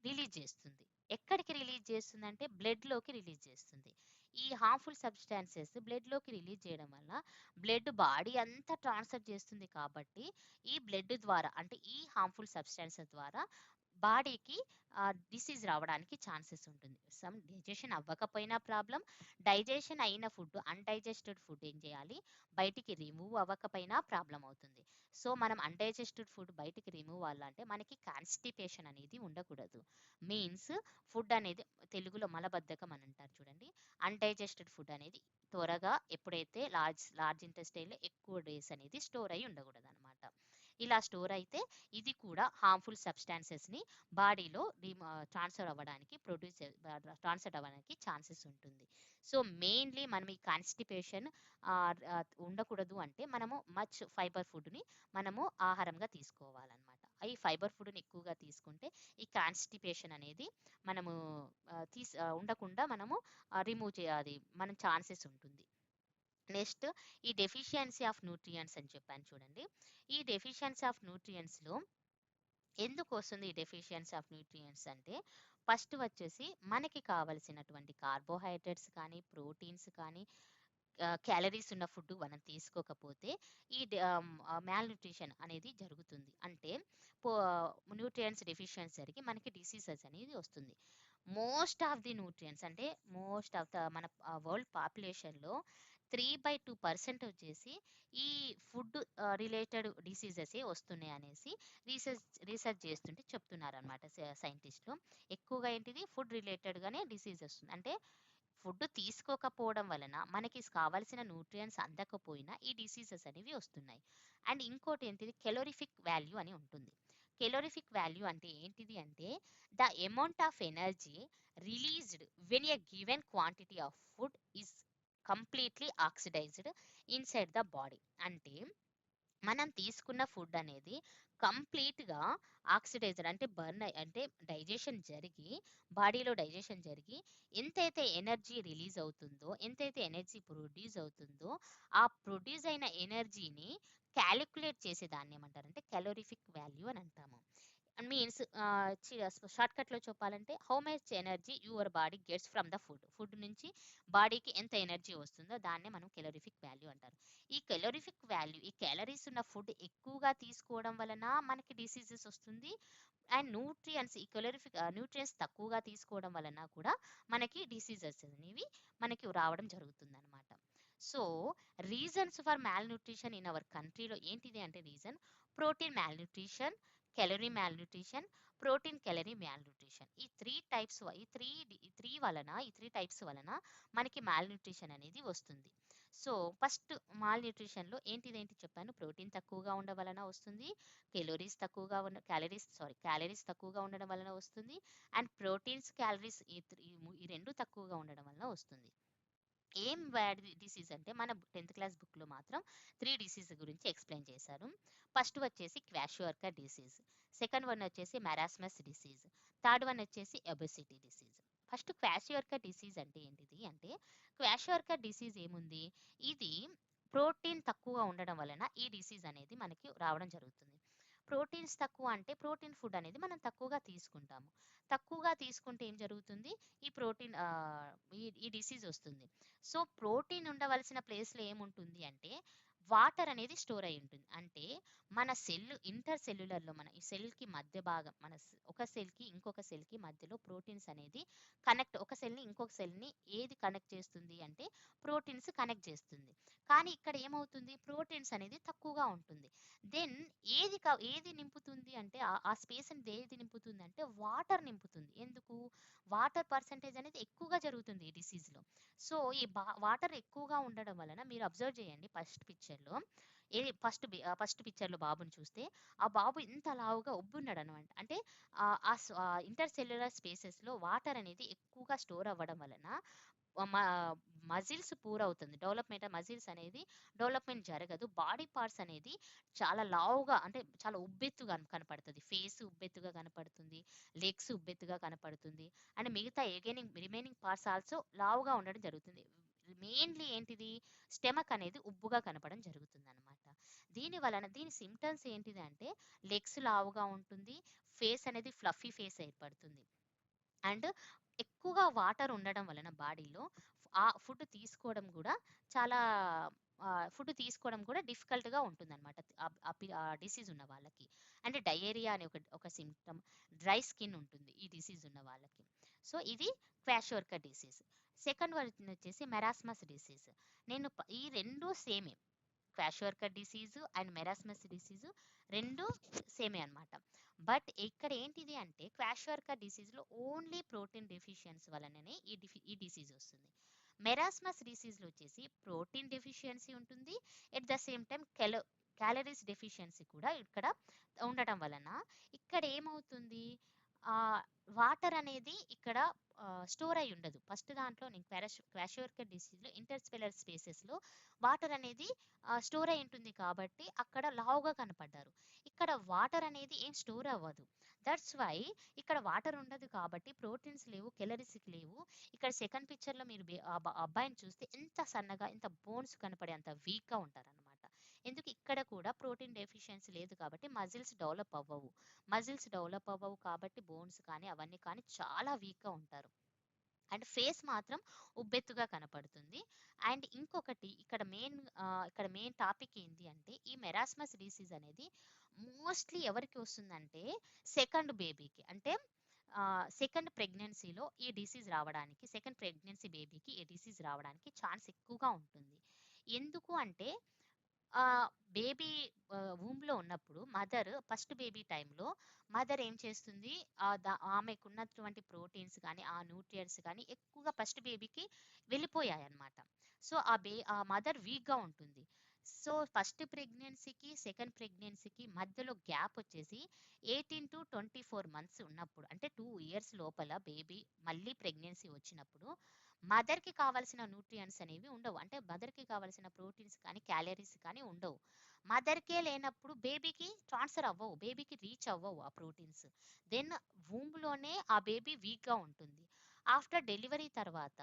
రిలీజ్ చేస్తుంది. ఎక్కడికి రిలీజ్ చేస్తుంది అంటే బ్లడ్లోకి రిలీజ్ చేస్తుంది. ఈ హార్మ్ఫుల్ సబ్స్టాన్సెస్ బ్లడ్లోకి రిలీజ్ చేయడం వల్ల బ్లడ్ బాడీ అంతా ట్రాన్స్ఫర్ చేస్తుంది కాబట్టి ఈ బ్లడ్ ద్వారా అంటే ఈ హార్మ్ఫుల్ సబ్స్టాన్సెస్ ద్వారా బాడీకి డిసీజ్ రావడానికి ఛాన్సెస్ ఉంటుంది. సమ్ డైజెషన్ అవ్వకపోయినా ప్రాబ్లం, డైజెషన్ అయిన ఫుడ్ అన్డైజెస్టెడ్ ఫుడ్ ఏం చేయాలి, బయటికి రిమూవ్ అవ్వకపోయినా ప్రాబ్లం అవుతుంది. సో మనం అన్డైజెస్టెడ్ ఫుడ్ బయటికి రిమూవ్ అవ్వాలంటే మనకి కాన్స్టిపేషన్ అనేది ఉండకూడదు. మీన్స్ ఫుడ్ అనేది తెలుగులో మలబద్ధకం అని అంటారు చూడండి. అన్డైజెస్టెడ్ ఫుడ్ అనేది త్వరగా ఎప్పుడైతే లార్జ్ ఇంటెస్టైన్లో ఎక్కువ డేస్ అనేది స్టోర్ అయి ఉండకూడదు అనమాట. ఇలా స్టోర్ అయితే ఇది కూడా హార్మ్ఫుల్ సబ్స్టాన్సెస్ని బాడీలో ట్రాన్స్ఫర్ అవ్వడానికి ఛాన్సెస్ ఉంటుంది. సో మెయిన్లీ మనం ఈ కాన్స్టిపేషన్ ఉండకూడదు అంటే మనము మచ్ ఫైబర్ ఫుడ్ని మనము ఆహారంగా తీసుకోవాలన్నమాట. ఈ ఫైబర్ ఫుడ్ని ఎక్కువగా తీసుకుంటే ఈ కాన్స్టిపేషన్ అనేది మనము ఉండకుండా మనము రిమూవ్ చేయాలి మనం ఛాన్సెస్ ఉంటుంది. నెక్స్ట్ ఈ డెఫిషియన్సీ ఆఫ్ న్యూట్రియంట్స్ అని చెప్పాను చూడండి. ఈ డెఫిషియన్సీ ఆఫ్ న్యూట్రియంట్స్లో ఎందుకు వస్తుంది ఈ డెఫిషియన్సీ ఆఫ్ న్యూట్రియంట్స్ అంటే ఫస్ట్ వచ్చేసి మనకి కావలసినటువంటి కార్బోహైడ్రేట్స్ కానీ ప్రోటీన్స్ కానీ క్యాలరీస్ ఉన్న ఫుడ్ మనం తీసుకోకపోతే ఈ మ్యాల్ న్యూట్రిషన్ అనేది జరుగుతుంది. అంటే న్యూట్రియంట్స్ డెఫిషియన్సీ జరిగి మనకి డిసీజెస్ అనేది వస్తుంది. మోస్ట్ ఆఫ్ ది న్యూట్రియంట్స్ అంటే మోస్ట్ ఆఫ్ ద మన వరల్డ్ పాపులేషన్లో 3/2% వచ్చేసి ఈ ఫుడ్ రిలేటెడ్ డిసీజెస్ వస్తున్నాయి అనేసి రీసెర్చ్ చేస్తుంటే చెప్తున్నారు అనమాట సైంటిస్టులు. ఎక్కువగా ఏంటిది ఫుడ్ రిలేటెడ్గానే డిసీజ్ వస్తుంది. అంటే ఫుడ్ తీసుకోకపోవడం వలన మనకి కావాల్సిన న్యూట్రియంట్స్ అందకపోయినా ఈ డిసీజెస్ అనేవి వస్తున్నాయి. అండ్ ఇంకోటి ఏంటిది కెలోరిఫిక్ వాల్యూ అని ఉంటుంది. కెలోరిఫిక్ వాల్యూ అంటే ఏంటిది అంటే the amount of energy released when a given quantity of food is completely oxidised inside the body. అంటే మనం తీసుకున్న ఫుడ్ అనేది కంప్లీట్గా ఆక్సిడైజర్ అంటే బర్న్ అంటే డైజెషన్ జరిగి బాడీలో డైజెషన్ జరిగి ఎంతైతే ఎనర్జీ రిలీజ్ అవుతుందో ఎంతైతే ఎనర్జీ ప్రొడ్యూస్ అవుతుందో ఆ ప్రొడ్యూస్ అయిన ఎనర్జీని క్యాలిక్యులేట్ చేసేదాన్ని ఏమంటారంటే క్యాలోరిఫిక్ వాల్యూ అని అంటాము. మీన్స్ షార్ట్ కట్లో చెప్పాలంటే how much energy your body gets from the food నుంచి బాడీకి ఎంత ఎనర్జీ వస్తుందో దాన్నే మనం కెలోరిఫిక్ వాల్యూ అంటారు. ఈ కెలోరిఫిక్ వాల్యూ ఈ క్యాలరీస్ ఉన్న ఫుడ్ ఎక్కువగా తీసుకోవడం వలన మనకి డిసీజెస్ వస్తుంది. అండ్ ఈ న్యూట్రియన్స్ తక్కువగా తీసుకోవడం వలన కూడా మనకి డిసీజెస్ అనేవి మనకి రావడం జరుగుతుంది అనమాట. So reasons for మ్యాల్ nutrition in our కంట్రీలో ఏంటిది అంటే reason protein మ్యాల్ nutrition, calorie మ్యాల్ nutrition, protein calorie మ్యాల్ nutrition. ఈ త్రీ టైప్స్ వలన మనకి మ్యాల్ న్యూట్రిషన్ అనేది వస్తుంది. సో ఫస్ట్ మాల్ న్యూట్రిషన్లో ఏంటి చెప్పాను, ప్రోటీన్ తక్కువగా ఉండడం వలన వస్తుంది, క్యాలరీస్ తక్కువగా ఉండడం వలన వస్తుంది, అండ్ ప్రోటీన్స్ క్యాలరీస్ ఈ రెండు తక్కువగా ఉండడం వలన వస్తుంది. ఏం బ్యాడ్ డిసీజ్ అంటే మన 10th క్లాస్ బుక్లో మాత్రం 3 డిసీజ్ గురించి ఎక్స్ప్లెయిన్ చేశారు. ఫస్ట్ వచ్చేసి క్వాషియోర్కర్ డిసీజ్, సెకండ్ వన్ వచ్చేసి మెరాస్మస్ డిసీజ్, థర్డ్ వన్ వచ్చేసి obesity disease. First kwashiorkor disease అంటే ఏంటిది అంటే క్వాషియోర్కర్ డిసీజ్ ఏముంది, ఇది ప్రోటీన్ తక్కువగా ఉండడం వలన ఈ డిసీజ్ అనేది మనకి రావడం జరుగుతుంది. ప్రోటీన్స్ తక్కువ అంటే ప్రోటీన్ ఫుడ్ అనేది మనం తక్కువగా తీసుకుంటాము. తక్కువగా తీసుకుంటే ఏం జరుగుతుంది, ఈ ప్రోటీన్ ఈ డిసీజ్ వస్తుంది. సో ప్రోటీన్ ఉండవలసిన ప్లేస్లో ఏముంటుంది అంటే వాటర్ అనేది స్టోర్ అయి ఉంటుంది. అంటే మన ఇంటర్ సెల్యులర్లో మన ఈ సెల్కి మధ్య భాగం ఒక సెల్కి ఇంకొక సెల్కి మధ్యలో ప్రోటీన్స్ అనేది ఒక సెల్ని ఇంకొక సెల్ని ఏది కనెక్ట్ చేస్తుంది అంటే ప్రోటీన్స్ కనెక్ట్ చేస్తుంది. కానీ ఇక్కడ ఏమవుతుంది, ప్రోటీన్స్ అనేది తక్కువగా ఉంటుంది. దెన్ ఏది నింపుతుంది అంటే ఆ స్పేస్ అనేది ఏది నింపుతుంది అంటే వాటర్ నింపుతుంది. ఎందుకు, వాటర్ పర్సంటేజ్ అనేది ఎక్కువగా జరుగుతుంది ఈ డిసీజ్లో. సో ఈ వాటర్ ఎక్కువగా ఉండడం వలన మీరు అబ్జర్వ్ చేయండి ఫస్ట్ పిక్చర్లో బాబుని చూస్తే ఆ బాబు ఇంత లావుగా ఉబ్బున్నాడు అనమాట. అంటే ఇంటర్ సెల్యులర్ స్పేసెస్లో వాటర్ అనేది ఎక్కువగా స్టోర్ అవ్వడం వలన మజిల్స్ అవుతుంది, మజిల్స్ అనేది డెవలప్మెంట్ జరగదు. బాడీ పార్ట్స్ అనేది చాలా లావుగా అంటే చాలా ఉబ్బెత్తుగా కనపడుతుంది. ఫేస్ ఉబ్బెత్తుగా కనపడుతుంది, లెగ్స్ ఉబ్బెత్తుగా కనపడుతుంది, అండ్ మిగతా రిమైనింగ్ పార్ట్స్ ఆల్సో లావుగా ఉండడం జరుగుతుంది. మెయిన్లీ ఏంటిది, స్టెమక్ అనేది ఉబ్బుగా కనపడడం జరుగుతుంది అనమాట. దీని సిమ్టమ్స్ ఏంటిది అంటే లెగ్స్ లావుగా ఉంటుంది, ఫేస్ అనేది ఫ్లఫీ ఫేస్ ఏర్పడుతుంది, అండ్ ఎక్కువగా వాటర్ ఉండడం వలన బాడీలో ఆ ఫుడ్ తీసుకోవడం కూడా చాలా ఫుడ్ తీసుకోవడం కూడా డిఫికల్ట్గా ఉంటుందన్నమాట ఆ డిసీజ్ ఉన్న వాళ్ళకి. అంటే డయేరియా అనే ఒక సిమ్టమ్, డ్రై స్కిన్ ఉంటుంది ఈ డిసీజ్ ఉన్న వాళ్ళకి. సో ఇది క్వాషియోర్కర్ డిసీజ్. సెకండ్ వన్ వచ్చేసి మెరాస్మస్ డిసీజ్. ఈ రెండు సేమే, kwashiorkor disease and marasmus disease రెండు సేమే అనమాట. బట్ ఇక్కడ ఏంటిది అంటే క్వాషియోర్కర్ డిసీజ్లో ఓన్లీ ప్రోటీన్ డెఫిషియన్సీ వలననే ఈ డిసీజ్ వస్తుంది. మెరాస్మస్ డిసీజ్లో వచ్చేసి ప్రోటీన్ డెఫిషియన్సీ ఉంటుంది, at the same time calories deficiency కూడా ఇక్కడ ఉండటం వలన ఇక్కడ ఏమవుతుంది, వాటర్ అనేది ఇక్కడ స్టోర్ అయి ఉండదు. ఫస్ట్ దాంట్లో నేను క్వాషియోర్కర్ డిసీజ్లో ఇంటర్స్పెల్లర్ స్పేసెస్లో వాటర్ అనేది స్టోర్ అయి ఉంటుంది కాబట్టి అక్కడ లావుగా కనపడ్డారు. ఇక్కడ వాటర్ అనేది ఏం స్టోర్ అవ్వదు. దట్స్ వై ఇక్కడ వాటర్ ఉండదు కాబట్టి ప్రోటీన్స్ లేవు, కెలరీస్ లేవు. ఇక్కడ సెకండ్ పిక్చర్లో మీరు అబ్బాయిని చూస్తే ఎంత సన్నగా, ఎంత బోన్స్ కనపడే అంత వీక్గా ఉంటారనమాట. ఎందుకు ఇక్కడ కూడా ప్రోటీన్ డెఫిషియన్సీ లేదు కాబట్టి మజిల్స్ డెవలప్ అవ్వవు కాబట్టి బోన్స్ కానీ అవన్నీ కానీ చాలా వీక్గా ఉంటారు. అండ్ ఫేస్ మాత్రం ఉబ్బెత్తుగా కనపడుతుంది. అండ్ ఇంకొకటి ఇక్కడ మెయిన్ టాపిక్ ఏంటి అంటే ఈ మెరాస్మస్ డిసీజ్ అనేది మోస్ట్లీ ఎవరికి వస్తుందంటే సెకండ్ బేబీకి, అంటే సెకండ్ ప్రెగ్నెన్సీలో ఈ డిసీజ్ రావడానికి, సెకండ్ ప్రెగ్నెన్సీ బేబీకి ఈ డిసీజ్ రావడానికి ఛాన్స్ ఎక్కువగా ఉంటుంది. ఎందుకు అంటే బేబీ వూమ్లో ఉన్నప్పుడు ఫస్ట్ బేబీ టైంలో మదర్ ఏం చేస్తుంది, ఆమెకు ఉన్నటువంటి ప్రోటీన్స్ కానీ ఆ న్యూట్రియంట్స్ కానీ ఎక్కువగా ఫస్ట్ బేబీకి వెళ్ళిపోయాయి అన్నమాట. సో ఆ మదర్ వీక్గా ఉంటుంది. సో ఫస్ట్ ప్రెగ్నెన్సీకి సెకండ్ ప్రెగ్నెన్సీకి మధ్యలో గ్యాప్ వచ్చేసి 18 to 24 months ఉన్నప్పుడు, అంటే 2 years లోపల బేబీ మళ్ళీ ప్రెగ్నెన్సీ వచ్చినప్పుడు మదర్కి కావాల్సిన న్యూట్రియంట్స్ అనేవి ఉండవు. అంటే మదర్కి కావాల్సిన ప్రోటీన్స్ కానీ క్యాలరీస్ కానీ ఉండవు. మదర్కే లేనప్పుడు బేబీకి ట్రాన్స్ఫర్ అవ్వవు, బేబీకి రీచ్ అవ్వవు ఆ ప్రోటీన్స్. దెన్ వూమ్లోనే ఆ బేబీ వీక్గా ఉంటుంది. ఆఫ్టర్ డెలివరీ తర్వాత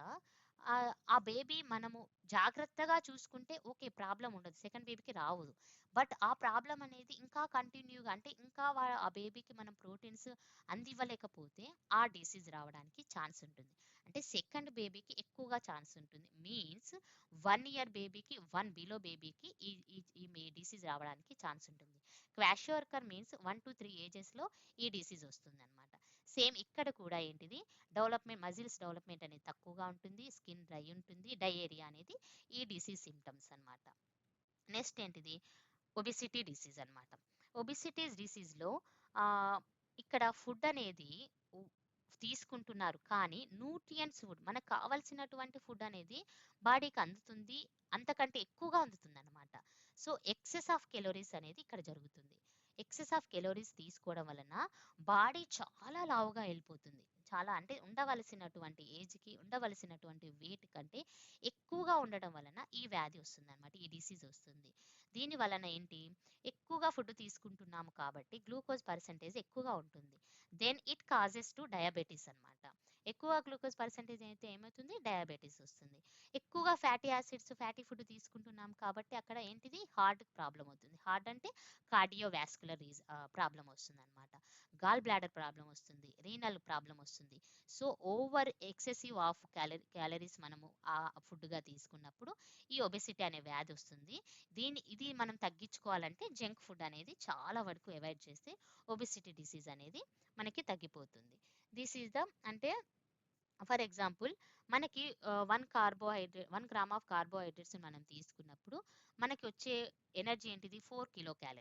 ఆ బేబీ మనము జాగ్రత్తగా చూసుకుంటే ఓకే, ప్రాబ్లం ఉండదు, సెకండ్ బేబీకి రావదు. బట్ ఆ ప్రాబ్లం అనేది ఇంకా కంటిన్యూగా, అంటే ఇంకా ఆ బేబీకి మనం ప్రోటీన్స్ అందివ్వలేకపోతే ఆ డిసీజ్ రావడానికి ఛాన్స్ ఉంటుంది. అంటే సెకండ్ బేబీకి ఎక్కువగా ఛాన్స్ ఉంటుంది. మీన్స్ 1 year బేబీకి, 1 below బేబీకి ఈ డిసీజ్ రావడానికి ఛాన్స్ ఉంటుంది. క్వాషియోర్కర్ మీన్స్ 1 to 3 agesలో ఈ డిసీజ్ వస్తుంది అనమాట. సేమ్ ఇక్కడ కూడా ఏంటిది, మజిల్స్ డెవలప్మెంట్ అనేది తక్కువగా ఉంటుంది, స్కిన్ డ్రై ఉంటుంది, డయేరియా అనేది ఈ డిసీజ్ సిమ్టమ్స్ అనమాట. నెక్స్ట్ ఏంటిది, ఒబిసిటీ డిసీజ్ అనమాట. ఒబిసిటీ డిసీజ్లో ఇక్కడ ఫుడ్ అనేది తీసుకుంటున్నారు కానీ న్యూట్రియంట్స్ ఫుడ్, మనకు కావాల్సినటువంటి ఫుడ్ అనేది బాడీకి అందుతుంది, అంతకంటే ఎక్కువగా అందుతుంది అనమాట. సో ఎక్సెస్ ఆఫ్ కెలోరీస్ అనేది ఇక్కడ జరుగుతుంది. ఎక్సెస్ ఆఫ్ కెలోరీస్ తీసుకోవడం వలన బాడీ చాలా లావుగా వెళ్ళిపోతుంది. చాలా అంటే ఉండవలసినటువంటి ఏజ్కి, ఉండవలసినటువంటి వెయిట్ కంటే ఎక్కువగా ఉండడం వలన ఈ వ్యాధి వస్తుంది అనమాట, ఈ డిసీజ్ వస్తుంది. దీని వలన ఏంటి, ఎక్కువగా ఫుడ్ తీసుకుంటున్నాము కాబట్టి గ్లూకోజ్ పర్సంటేజ్ ఎక్కువగా ఉంటుంది. Then it causes to diabetes అనమాట. ఎక్కువ గ్లూకోజ్ పర్సంటేజ్ అయితే ఏమవుతుంది, డయాబెటీస్ వస్తుంది. ఎక్కువగా ఫ్యాటీ ఫుడ్ తీసుకుంటున్నాం కాబట్టి అక్కడ ఏంటిది, హార్ట్ ప్రాబ్లం అవుతుంది. హార్ట్ అంటే కార్డియోవాస్కులర్ ప్రాబ్లం వస్తుంది అనమాట. గాల్ బ్లాడర్ ప్రాబ్లం వస్తుంది, రీనల్ ప్రాబ్లం వస్తుంది. So over excessive of calories మనము ఆ ఫుడ్గా తీసుకున్నప్పుడు ఈ ఒబెసిటీ అనే వ్యాధి వస్తుంది. ఇది మనం తగ్గించుకోవాలంటే జంక్ ఫుడ్ అనేది చాలా వరకు అవాయిడ్ చేస్తే ఒబెసిటీ డిసీజ్ అనేది మనకి తగ్గిపోతుంది. దిస్ ఈజ్ ద, అంటే ఫర్ ఎగ్జాంపుల్ మనకి 1 gram ఆఫ్ కార్బోహైడ్రేట్స్ మనం తీసుకున్నప్పుడు మనకి వచ్చే ఎనర్జీ ఏంటిది, 4 kcal.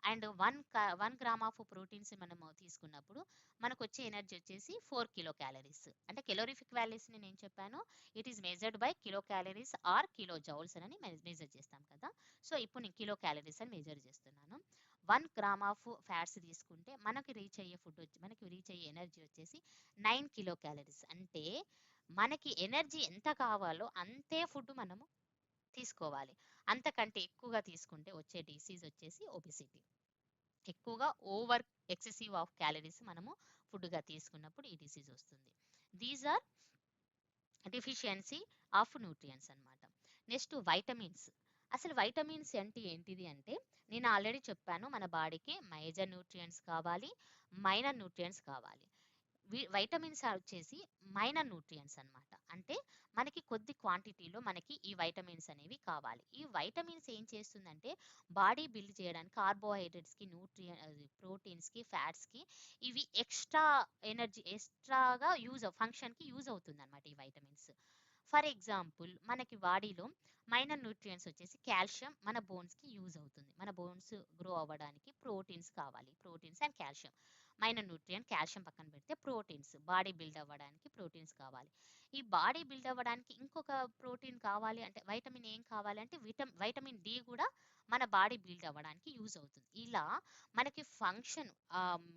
And 1 gram of proteins మనము తీసుకున్నప్పుడు మనకు వచ్చే ఎనర్జీ వచ్చేసి 4 kcal. అంటే కెలోరిఫిక్ వాల్యూస్ని నేను చెప్పాను, it is measured by kilocalories or kilo joules అని మెజర్ చేస్తాం కదా. సో ఇప్పుడు నేను కిలో-క్యాలరీస్ అని మెజర్ చేస్తున్నాను. 1 gram ఆఫ్ ఫ్యాట్స్ తీసుకుంటే మనకి రీచ్ అయ్యే ఎనర్జీ వచ్చేసి 9 kcal. అంటే మనకి ఎనర్జీ ఎంత కావాలో అంతే ఫుడ్ మనము తీసుకోవాలి. అంతకంటే ఎక్కువగా తీసుకుంటే వచ్చే డిసీజ్ వచ్చేసి ఒబెసిటీ. ఎక్కువగా ఓవర్ ఎక్సెసివ్ ఆఫ్ క్యాలరీస్ మనము ఫుడ్గా తీసుకున్నప్పుడు ఈ డిసీజ్ వస్తుంది. These are deficiency of nutrients అనమాట. Next vitamins. అసలు వైటమిన్స్ అంటే ఏంటిది అంటే నేను ఆల్రెడీ చెప్పాను, మన బాడీకి మేజర్ న్యూట్రియంట్స్ కావాలి, మైనర్ న్యూట్రియంట్స్ కావాలి. వైటమిన్స్ వచ్చేసి మైనర్ న్యూట్రియంట్స్ అనమాట. అంటే మనకి కొద్ది క్వాంటిటీలో మనకి ఈ వైటమిన్స్ అనేవి కావాలి. ఈ వైటమిన్స్ ఏం చేస్తుందంటే బాడీ బిల్డ్ చేయడానికి కార్బోహైడ్రేట్స్కి, ప్రోటీన్స్కి, ఫ్యాట్స్కి ఇవి ఎక్స్ట్రా ఎనర్జీ ఎక్స్ట్రాగా ఫంక్షన్కి యూజ్ అవుతుంది అనమాట ఈ వైటమిన్స్. ఫర్ ఎగ్జాంపుల్ మనకి బాడీలో మైనర్ న్యూట్రియంట్స్ వచ్చేసి కాల్షియం మన బోన్స్కి యూజ్ అవుతుంది. మన బోన్స్ గ్రో అవ్వడానికి ప్రోటీన్స్ కావాలి, proteins and calcium. Minor nutrient calcium పక్కన పెడితే ప్రోటీన్స్, బాడీ బిల్డ్ అవ్వడానికి ప్రోటీన్స్ కావాలి. ఈ బాడీ బిల్డ్ అవ్వడానికి ఇంకొక ప్రోటీన్ కావాలి అంటే వైటమిన్ ఏం కావాలి అంటే వైటమిన్ డి కూడా మన బాడీ బిల్డ్ అవ్వడానికి యూజ్ అవుతుంది. ఇలా మనకి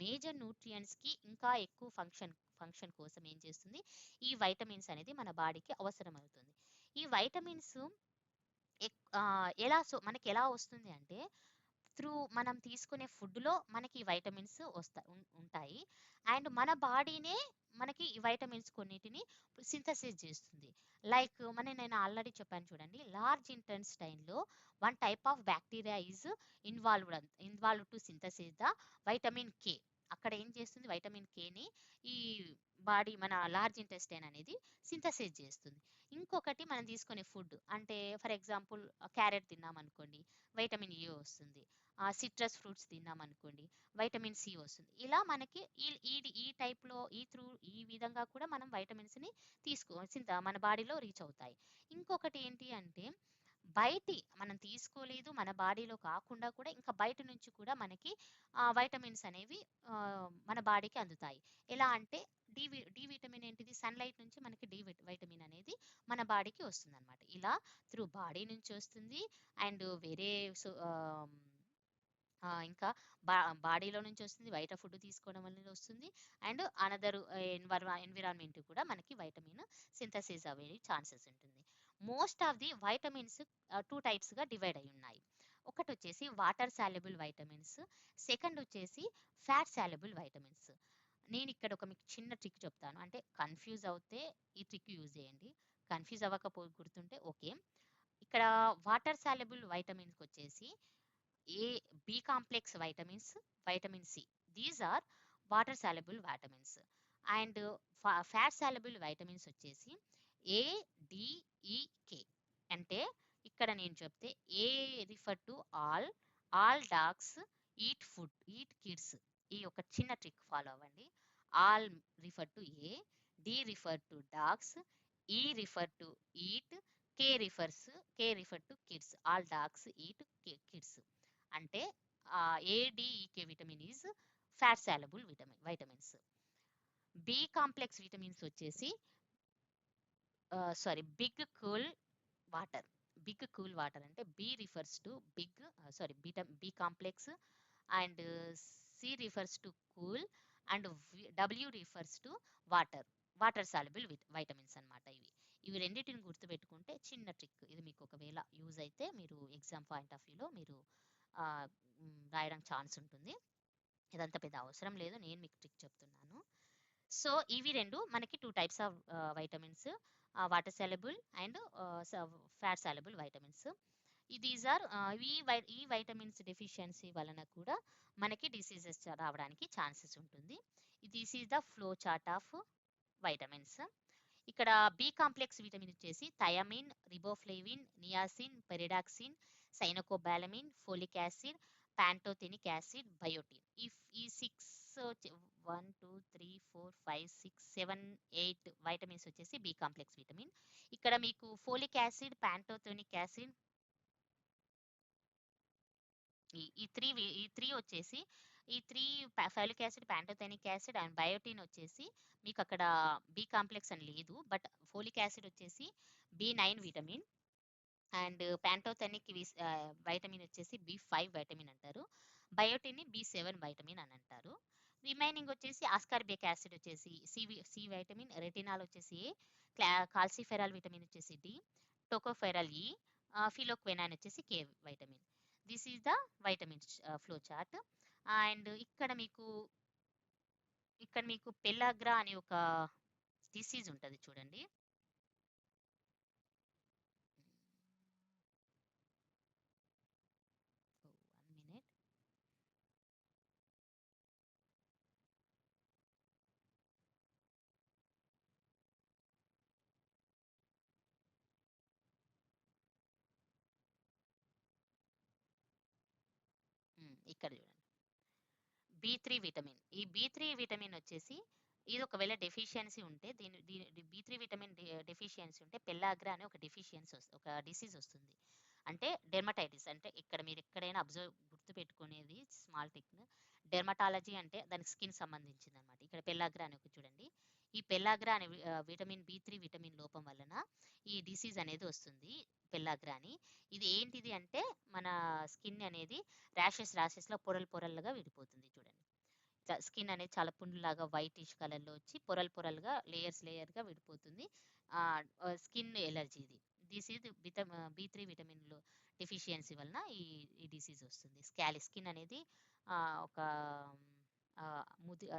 మేజర్ న్యూట్రియంట్స్కి ఇంకా ఎక్కువ ఫంక్షన్ కోసం ఏం చేస్తుంది, ఈ వైటమిన్స్ అనేది మన బాడీకి అవసరం అవుతుంది. ఈ వైటమిన్స్ మనకి ఎలా వస్తుంది అంటే త్రూ మనం తీసుకునే ఫుడ్లో మనకి ఈ వైటమిన్స్ ఉంటాయి. అండ్ మన బాడీనే మనకి ఈ వైటమిన్స్ కొన్నిటిని సింథసిస్ చేస్తుంది. లైక్ నేను ఆల్రెడీ చెప్పాను చూడండి, లార్జ్ ఇంటెస్టైన్లో one type of bacteria is involved to synthesis the vitamin K. అక్కడ ఏం చేస్తుంది, వైటమిన్ కేని ఈ మన లార్జ్ ఇంటెస్టైన్ అనేది సింథసిస్ చేస్తుంది. ఇంకొకటి మనం తీసుకునే ఫుడ్ అంటే ఫర్ ఎగ్జాంపుల్ క్యారెట్ తిన్నామనుకోండి, వైటమిన్ ఏ వస్తుంది. సిట్రస్ ఫ్రూట్స్ తిన్నామనుకోండి, వైటమిన్ సి వస్తుంది. ఇలా మనకి ఈ టైప్లో ఈ విధంగా కూడా మనం వైటమిన్స్ని మన బాడీలో రీచ్ అవుతాయి. ఇంకొకటి ఏంటి అంటే మనం తీసుకోలేదు, మన బాడీలో కాకుండా కూడా ఇంకా బయట నుంచి కూడా మనకి వైటమిన్స్ అనేవి మన బాడీకి అందుతాయి. ఎలా అంటే డి విటమిన్ ఏంటిది, సన్లైట్ నుంచి మనకి వైటమిన్ అనేది మన బాడీకి వస్తుంది అనమాట. ఇలా త్రూ బాడీ నుంచి వస్తుంది అండ్ వేరే ఇంకా బాడీలో నుంచి వస్తుంది, బయట ఫుడ్ తీసుకోవడం వల్ల వస్తుంది అండ్ అనదర్ ఎన్విరాన్మెంట్ కూడా మనకి వైటమిన్ సింథసిస్ అయ్యే ఛాన్సెస్ ఉంటుంది. మోస్ట్ ఆఫ్ ది వైటమిన్స్ 2 టైప్స్గా డివైడ్ అయి ఉన్నాయి. ఒకటి వచ్చేసి వాటర్ సాల్యుబుల్ వైటమిన్స్, సెకండ్ వచ్చేసి ఫ్యాట్ సాల్యుబుల్ వైటమిన్స్. నేను ఇక్కడ మీకు చిన్న ట్రిక్ చెప్తాను, అంటే కన్ఫ్యూజ్ అవుతే ఈ ట్రిక్ యూజ్ చేయండి, కన్ఫ్యూజ్ గుర్తుంటే ఓకే. ఇక్కడ వాటర్ సాల్యుబుల్ వైటమిన్స్ వచ్చేసి B complex vitamins, vitamin C, these are water soluble vitamins. And fat soluble vitamins వచ్చేసి ఏ, డి, ఈ, కే. అంటే ఇక్కడ నేను చెప్తే A refer to all dogs eat kids. ఈ ఒక చిన్న ట్రిక్ ఫాలో అవ్వండి. All refer to A, D refer to dogs, E refer to eat, K refer to kids. All dogs eat kids. అంటే ADEK vitamin is fat soluble vitamins. B complex vitamins వచ్చేసి బిగ్ కూల్ వాటర్ అంటే B refers to B complex and C refers to cool and W refers to water soluble vitamins అనమాట. ఇవి రెండింటిని గుర్తుపెట్టుకుంటే చిన్న ట్రిక్ ఇది మీకు ఒకవేళ యూజ్ అయితే మీరు ఎగ్జామ్ పాయింట్ ఆఫ్ వ్యూలో మీరు రాయడానికి ఛాన్స్ ఉంటుంది. ఇదంతా పెద్ద అవసరం లేదు, నేను మీకు ట్రిక్ చెప్తున్నాను. సో ఇవి రెండు మనకి 2 types of vitamins, water soluble and fat soluble vitamins. These are ఈ వైటమిన్స్ డెఫిషియన్సీ వలన కూడా మనకి డిసీజెస్ రావడానికి ఛాన్సెస్ ఉంటుంది. This is the flow chart of vitamins. ఇక్కడ బి కాంప్లెక్స్ విటమిన్ వచ్చేసి thiamine, riboflavin, niacin, pyridoxine, cyanocobalamin, folic acid, pantothenic acid, biotin. ఈ 1 2 3 4 5 6 7 8 వైటమిన్స్ వచ్చేసి బి కాంప్లెక్స్ విటమిన్. ఇక్కడ మీకు ఫోలిక్ యాసిడ్, ప్యాంటోథెనిక్ యాసిడ్, ఈ త్రీ వచ్చేసి folic acid, pantothenic acid and biotin వచ్చేసి మీకు అక్కడ బి కాంప్లెక్స్ అని లేదు, బట్ ఫోలిక్ యాసిడ్ వచ్చేసి B9 vitamin and pantothenic vitamin వచ్చేసి B5 వైటమిన్ అంటారు, బయోటిన్ B7 వైటమిన్ అని అంటారు. రిమైనింగ్ వచ్చేసి ఆస్కార్బిక్ యాసిడ్ వచ్చేసి సి వైటమిన్, రెటినాల్ వచ్చేసి ఏ, కాల్సిఫెరాల్ విటమిన్ వచ్చేసి డి, టోకోఫెరాల్ ఈ, ఫిలోక్వెనాన్ వచ్చేసి కే vitamin. This is the vitamins flow chart. And ఇక్కడ మీకు పెల్లాగ్రా అనే ఒక డిసీజ్ ఉంటుంది చూడండి. ఇక్కడ చూడండి. B3 vitamin. ఈ B3 విటమిన్ వచ్చేసి ఇది ఒకవేళ డెఫిషియన్సీ ఉంటే దీని B3 విటమిన్ డెఫిషియన్సీ ఉంటే పెల్లాగ్రా అనే ఒక ఒక డిసీజ్ వస్తుంది. అంటే డెర్మటైటిస్. అంటే ఇక్కడ మీరు ఎక్కడైనా గుర్తుపెట్టుకునేది స్మాల్ టిక్. డెర్మటాలజీ అంటే దానికి స్కిన్ సంబంధించింది అనమాట. ఇక్కడ పెల్లాగ్రా అని చూడండి. ఈ పెల్లాగ్రా అనే విటమిన్ B3 విటమిన్ లోపం వలన ఈ డిసీజ్ అనేది వస్తుంది, పెల్లాగ్రా అని. ఇది ఏంటిది అంటే మన స్కిన్ అనేది ర్యాషెస్లో పొరలుగా విడిపోతుంది చూడండి. స్కిన్ అనేది చాలా పుండులాగా వైటిష్ కలర్లో వచ్చి పొరలుగా లేయర్గా విడిపోతుంది. స్కిన్ ఎలర్జీ ఇది. దిస్ ఈజ్ B3 విటమిన్లో డెఫిషియన్సీ వలన ఈ డిసీజ్ వస్తుంది. స్కిన్ అనేది ఒక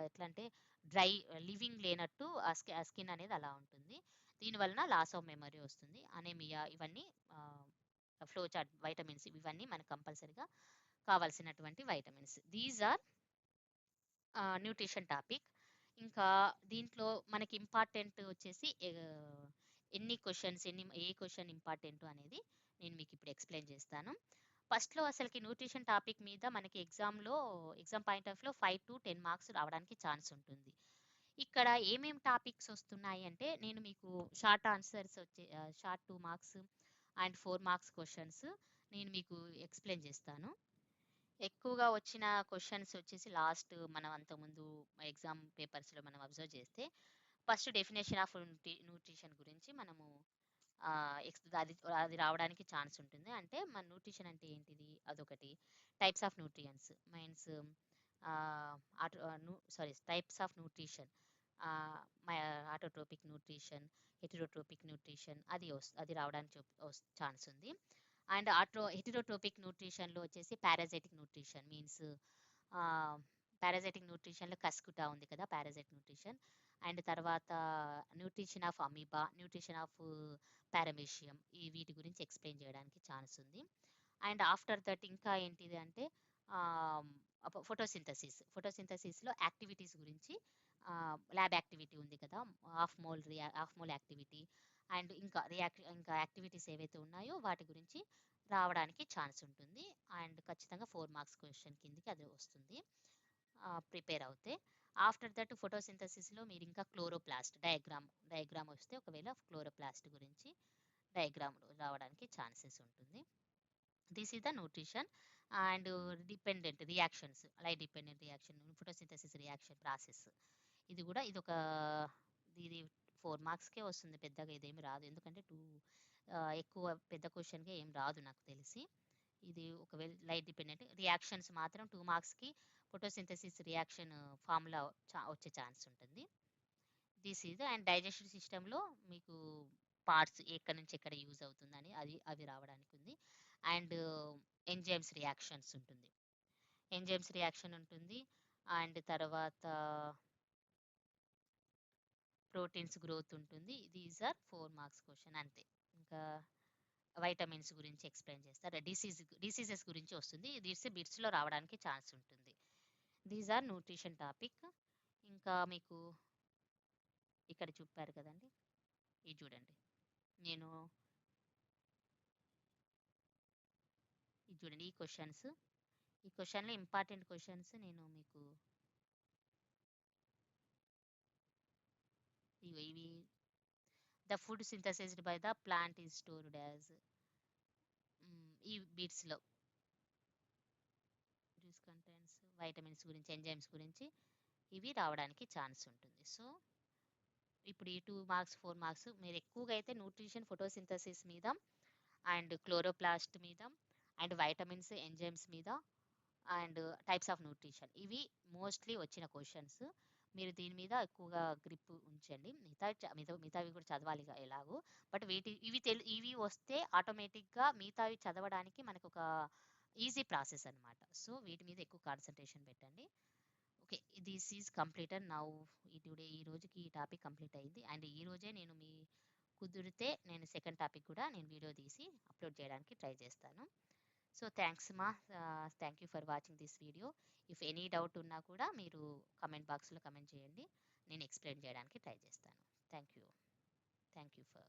ఎట్లా అంటే డ్రై లివింగ్ లేనట్టు ఆ స్కిన్ అనేది అలా ఉంటుంది. దీనివలన లాస్ ఆఫ్ మెమరీ వస్తుంది, అనేమియా, ఇవన్నీ ఫ్లో చార్ట్ వైటమిన్స్ ఇవన్నీ మనకు కంపల్సరీగా కావాల్సినటువంటి vitamins. These are nutrition topic. ఇంకా దీంట్లో మనకి ఇంపార్టెంట్ వచ్చేసి ఎన్ని క్వశ్చన్స్ ఏ క్వశ్చన్ ఇంపార్టెంట్ అనేది నేను మీకు ఇప్పుడు ఎక్స్ప్లెయిన్ చేస్తాను. ఫస్ట్లో అసలుకి న్యూట్రిషన్ టాపిక్ మీద మనకి ఎగ్జామ్ పాయింట్ ఆఫ్ లో 5 to 10 మార్క్స్ రావడానికి ఛాన్స్ ఉంటుంది. ఇక్కడ ఏమేమి టాపిక్స్ వస్తున్నాయి అంటే నేను మీకు short answers short 2 marks and 4 marks questions నేను మీకు ఎక్స్ప్లెయిన్ చేస్తాను. ఎక్కువగా వచ్చిన క్వశ్చన్స్ వచ్చేసి లాస్ట్ మనం అంతకుముందు ఎగ్జామ్ పేపర్స్లో మనం అబ్జర్వ్ చేస్తే ఫస్ట్ డెఫినేషన్ ఆఫ్ న్యూట్రిషన్ గురించి మనము అది రావడానికి ఛాన్స్ ఉంటుంది. అంటే మన న్యూట్రిషన్ అంటే ఏంటిది అదొకటి. Types of nutrients means types of nutrition, autotrophic nutrition, heterotrophic nutrition అది రావడానికి ఛాన్స్ ఉంది. అండ్ హెటిరోట్రోపిక్ న్యూట్రిషన్లో వచ్చేసి పారాజైటిక్ న్యూట్రిషన్ మీన్స్ పారాజైటిక్ న్యూట్రిషన్లో కస్కుటా ఉంది కదా, పారాజైట్ న్యూట్రిషన్. అండ్ తర్వాత nutrition of amoeba, nutrition of paramecium, వీటి గురించి ఎక్స్ప్లెయిన్ చేయడానికి ఛాన్స్ ఉంది. అండ్ ఆఫ్టర్ దట్ ఇంకా ఏంటిది అంటే ఫోటోసింథసిస్లో యాక్టివిటీస్ గురించి ల్యాబ్ యాక్టివిటీ ఉంది కదా, హాఫ్ మోల్ యాక్టివిటీ అండ్ ఇంకా యాక్టివిటీస్ ఏవైతే ఉన్నాయో వాటి గురించి రావడానికి ఛాన్స్ ఉంటుంది. అండ్ ఖచ్చితంగా 4 మార్క్స్ క్వశ్చన్ కిందకి అది వస్తుంది ప్రిపేర్ అవుతే. ఆఫ్టర్ దట్ ఫోటోసింథసిస్లో మీరు ఇంకా క్లోరోప్లాస్ట్ డయాగ్రామ్ వస్తే ఒకవేళ క్లోరోప్లాస్ట్ గురించి డయాగ్రామ్ రావడానికి ఛాన్సెస్ ఉంటుంది. This is the nutrition. And dependent reactions, light dependent reaction, photosynthesis reaction process, ఇది ఇది 4 మార్క్స్కే వస్తుంది, పెద్దగా ఇదేమి రాదు. ఎందుకంటే ఎక్కువ పెద్ద క్వశ్చన్గా ఏం రాదు నాకు తెలిసి. ఇది ఒకవేళ లైట్ డిపెండెంట్ రియాక్షన్స్ మాత్రం 2 మార్క్స్కి ఫోటోసింథసిస్ రియాక్షన్ ఫార్ములా వచ్చే ఛాన్స్ ఉంటుంది. This is. అండ్ డైజెషన్ సిస్టంలో మీకు పార్ట్స్ ఎక్కడి నుంచి ఎక్కడ యూజ్ అవుతుందని అవి రావడానికి ఉంది. అండ్ ఎంజైమ్స్ రియాక్షన్ ఉంటుంది. అండ్ తర్వాత ప్రోటీన్స్ గ్రోత్ ఉంటుంది. దీస్ ఆర్ 4 మార్క్స్ క్వశ్చన్ అంతే. ఇంకా వైటమిన్స్ గురించి ఎక్స్ప్లెయిన్ చేస్తారు. డిసీజెస్ గురించి వస్తుంది, బిట్స్లో రావడానికి ఛాన్స్ ఉంటుంది. These are nutrition topic. ఇంకా మీకు ఇక్కడ చూపారు కదండి, ఇది చూడండి. ఈ క్వశ్చన్లో ఇంపార్టెంట్ క్వశ్చన్స్ నేను మీకు ఇవి the food synthesised by the plant is stored as, ఈ బీట్స్లో జ్యూస్ కంటెంట్స్, వైటమిన్స్ గురించి, ఎంజైమ్స్ గురించి ఇవి రావడానికి ఛాన్స్ ఉంటుంది. సో ఇప్పుడు ఈ 2 మార్క్స్ 4 మార్క్స్ మీరు ఎక్కువగా అయితే న్యూట్రిషన్, ఫోటోసింథసిస్ మీద అండ్ క్లోరోప్లాస్ట్ మీద అండ్ వైటమిన్స్, ఎంజైమ్స్ మీద అండ్ టైప్స్ ఆఫ్ న్యూట్రిషన్, ఇవి మోస్ట్లీ వచ్చిన క్వశ్చన్స్. మీరు దీని మీద ఎక్కువగా గ్రిప్ ఉంచండి. మిగతావి కూడా చదవాలి ఎలాగో, బట్ ఇవి వస్తే ఆటోమేటిక్గా మిగతావి చదవడానికి మనకు ఒక ఈజీ ప్రాసెస్ అనమాట. సో వీటి మీద ఎక్కువ కాన్సన్ట్రేషన్ పెట్టండి. Okay, this is completed now. ఈ రోజుకి ఈ టాపిక్ కంప్లీట్ అయింది. అండ్ ఈ రోజే నేను కుదిరితే నేను సెకండ్ టాపిక్ కూడా నేను వీడియో తీసి అప్లోడ్ చేయడానికి ట్రై చేస్తాను. So thanks thank you for watching this video. If any doubt ఉన్నా కూడా మీరు కమెంట్ బాక్స్లో కమెంట్ చేయండి, నేను ఎక్స్ప్లెయిన్ చేయడానికి ట్రై చేస్తాను. Thank you for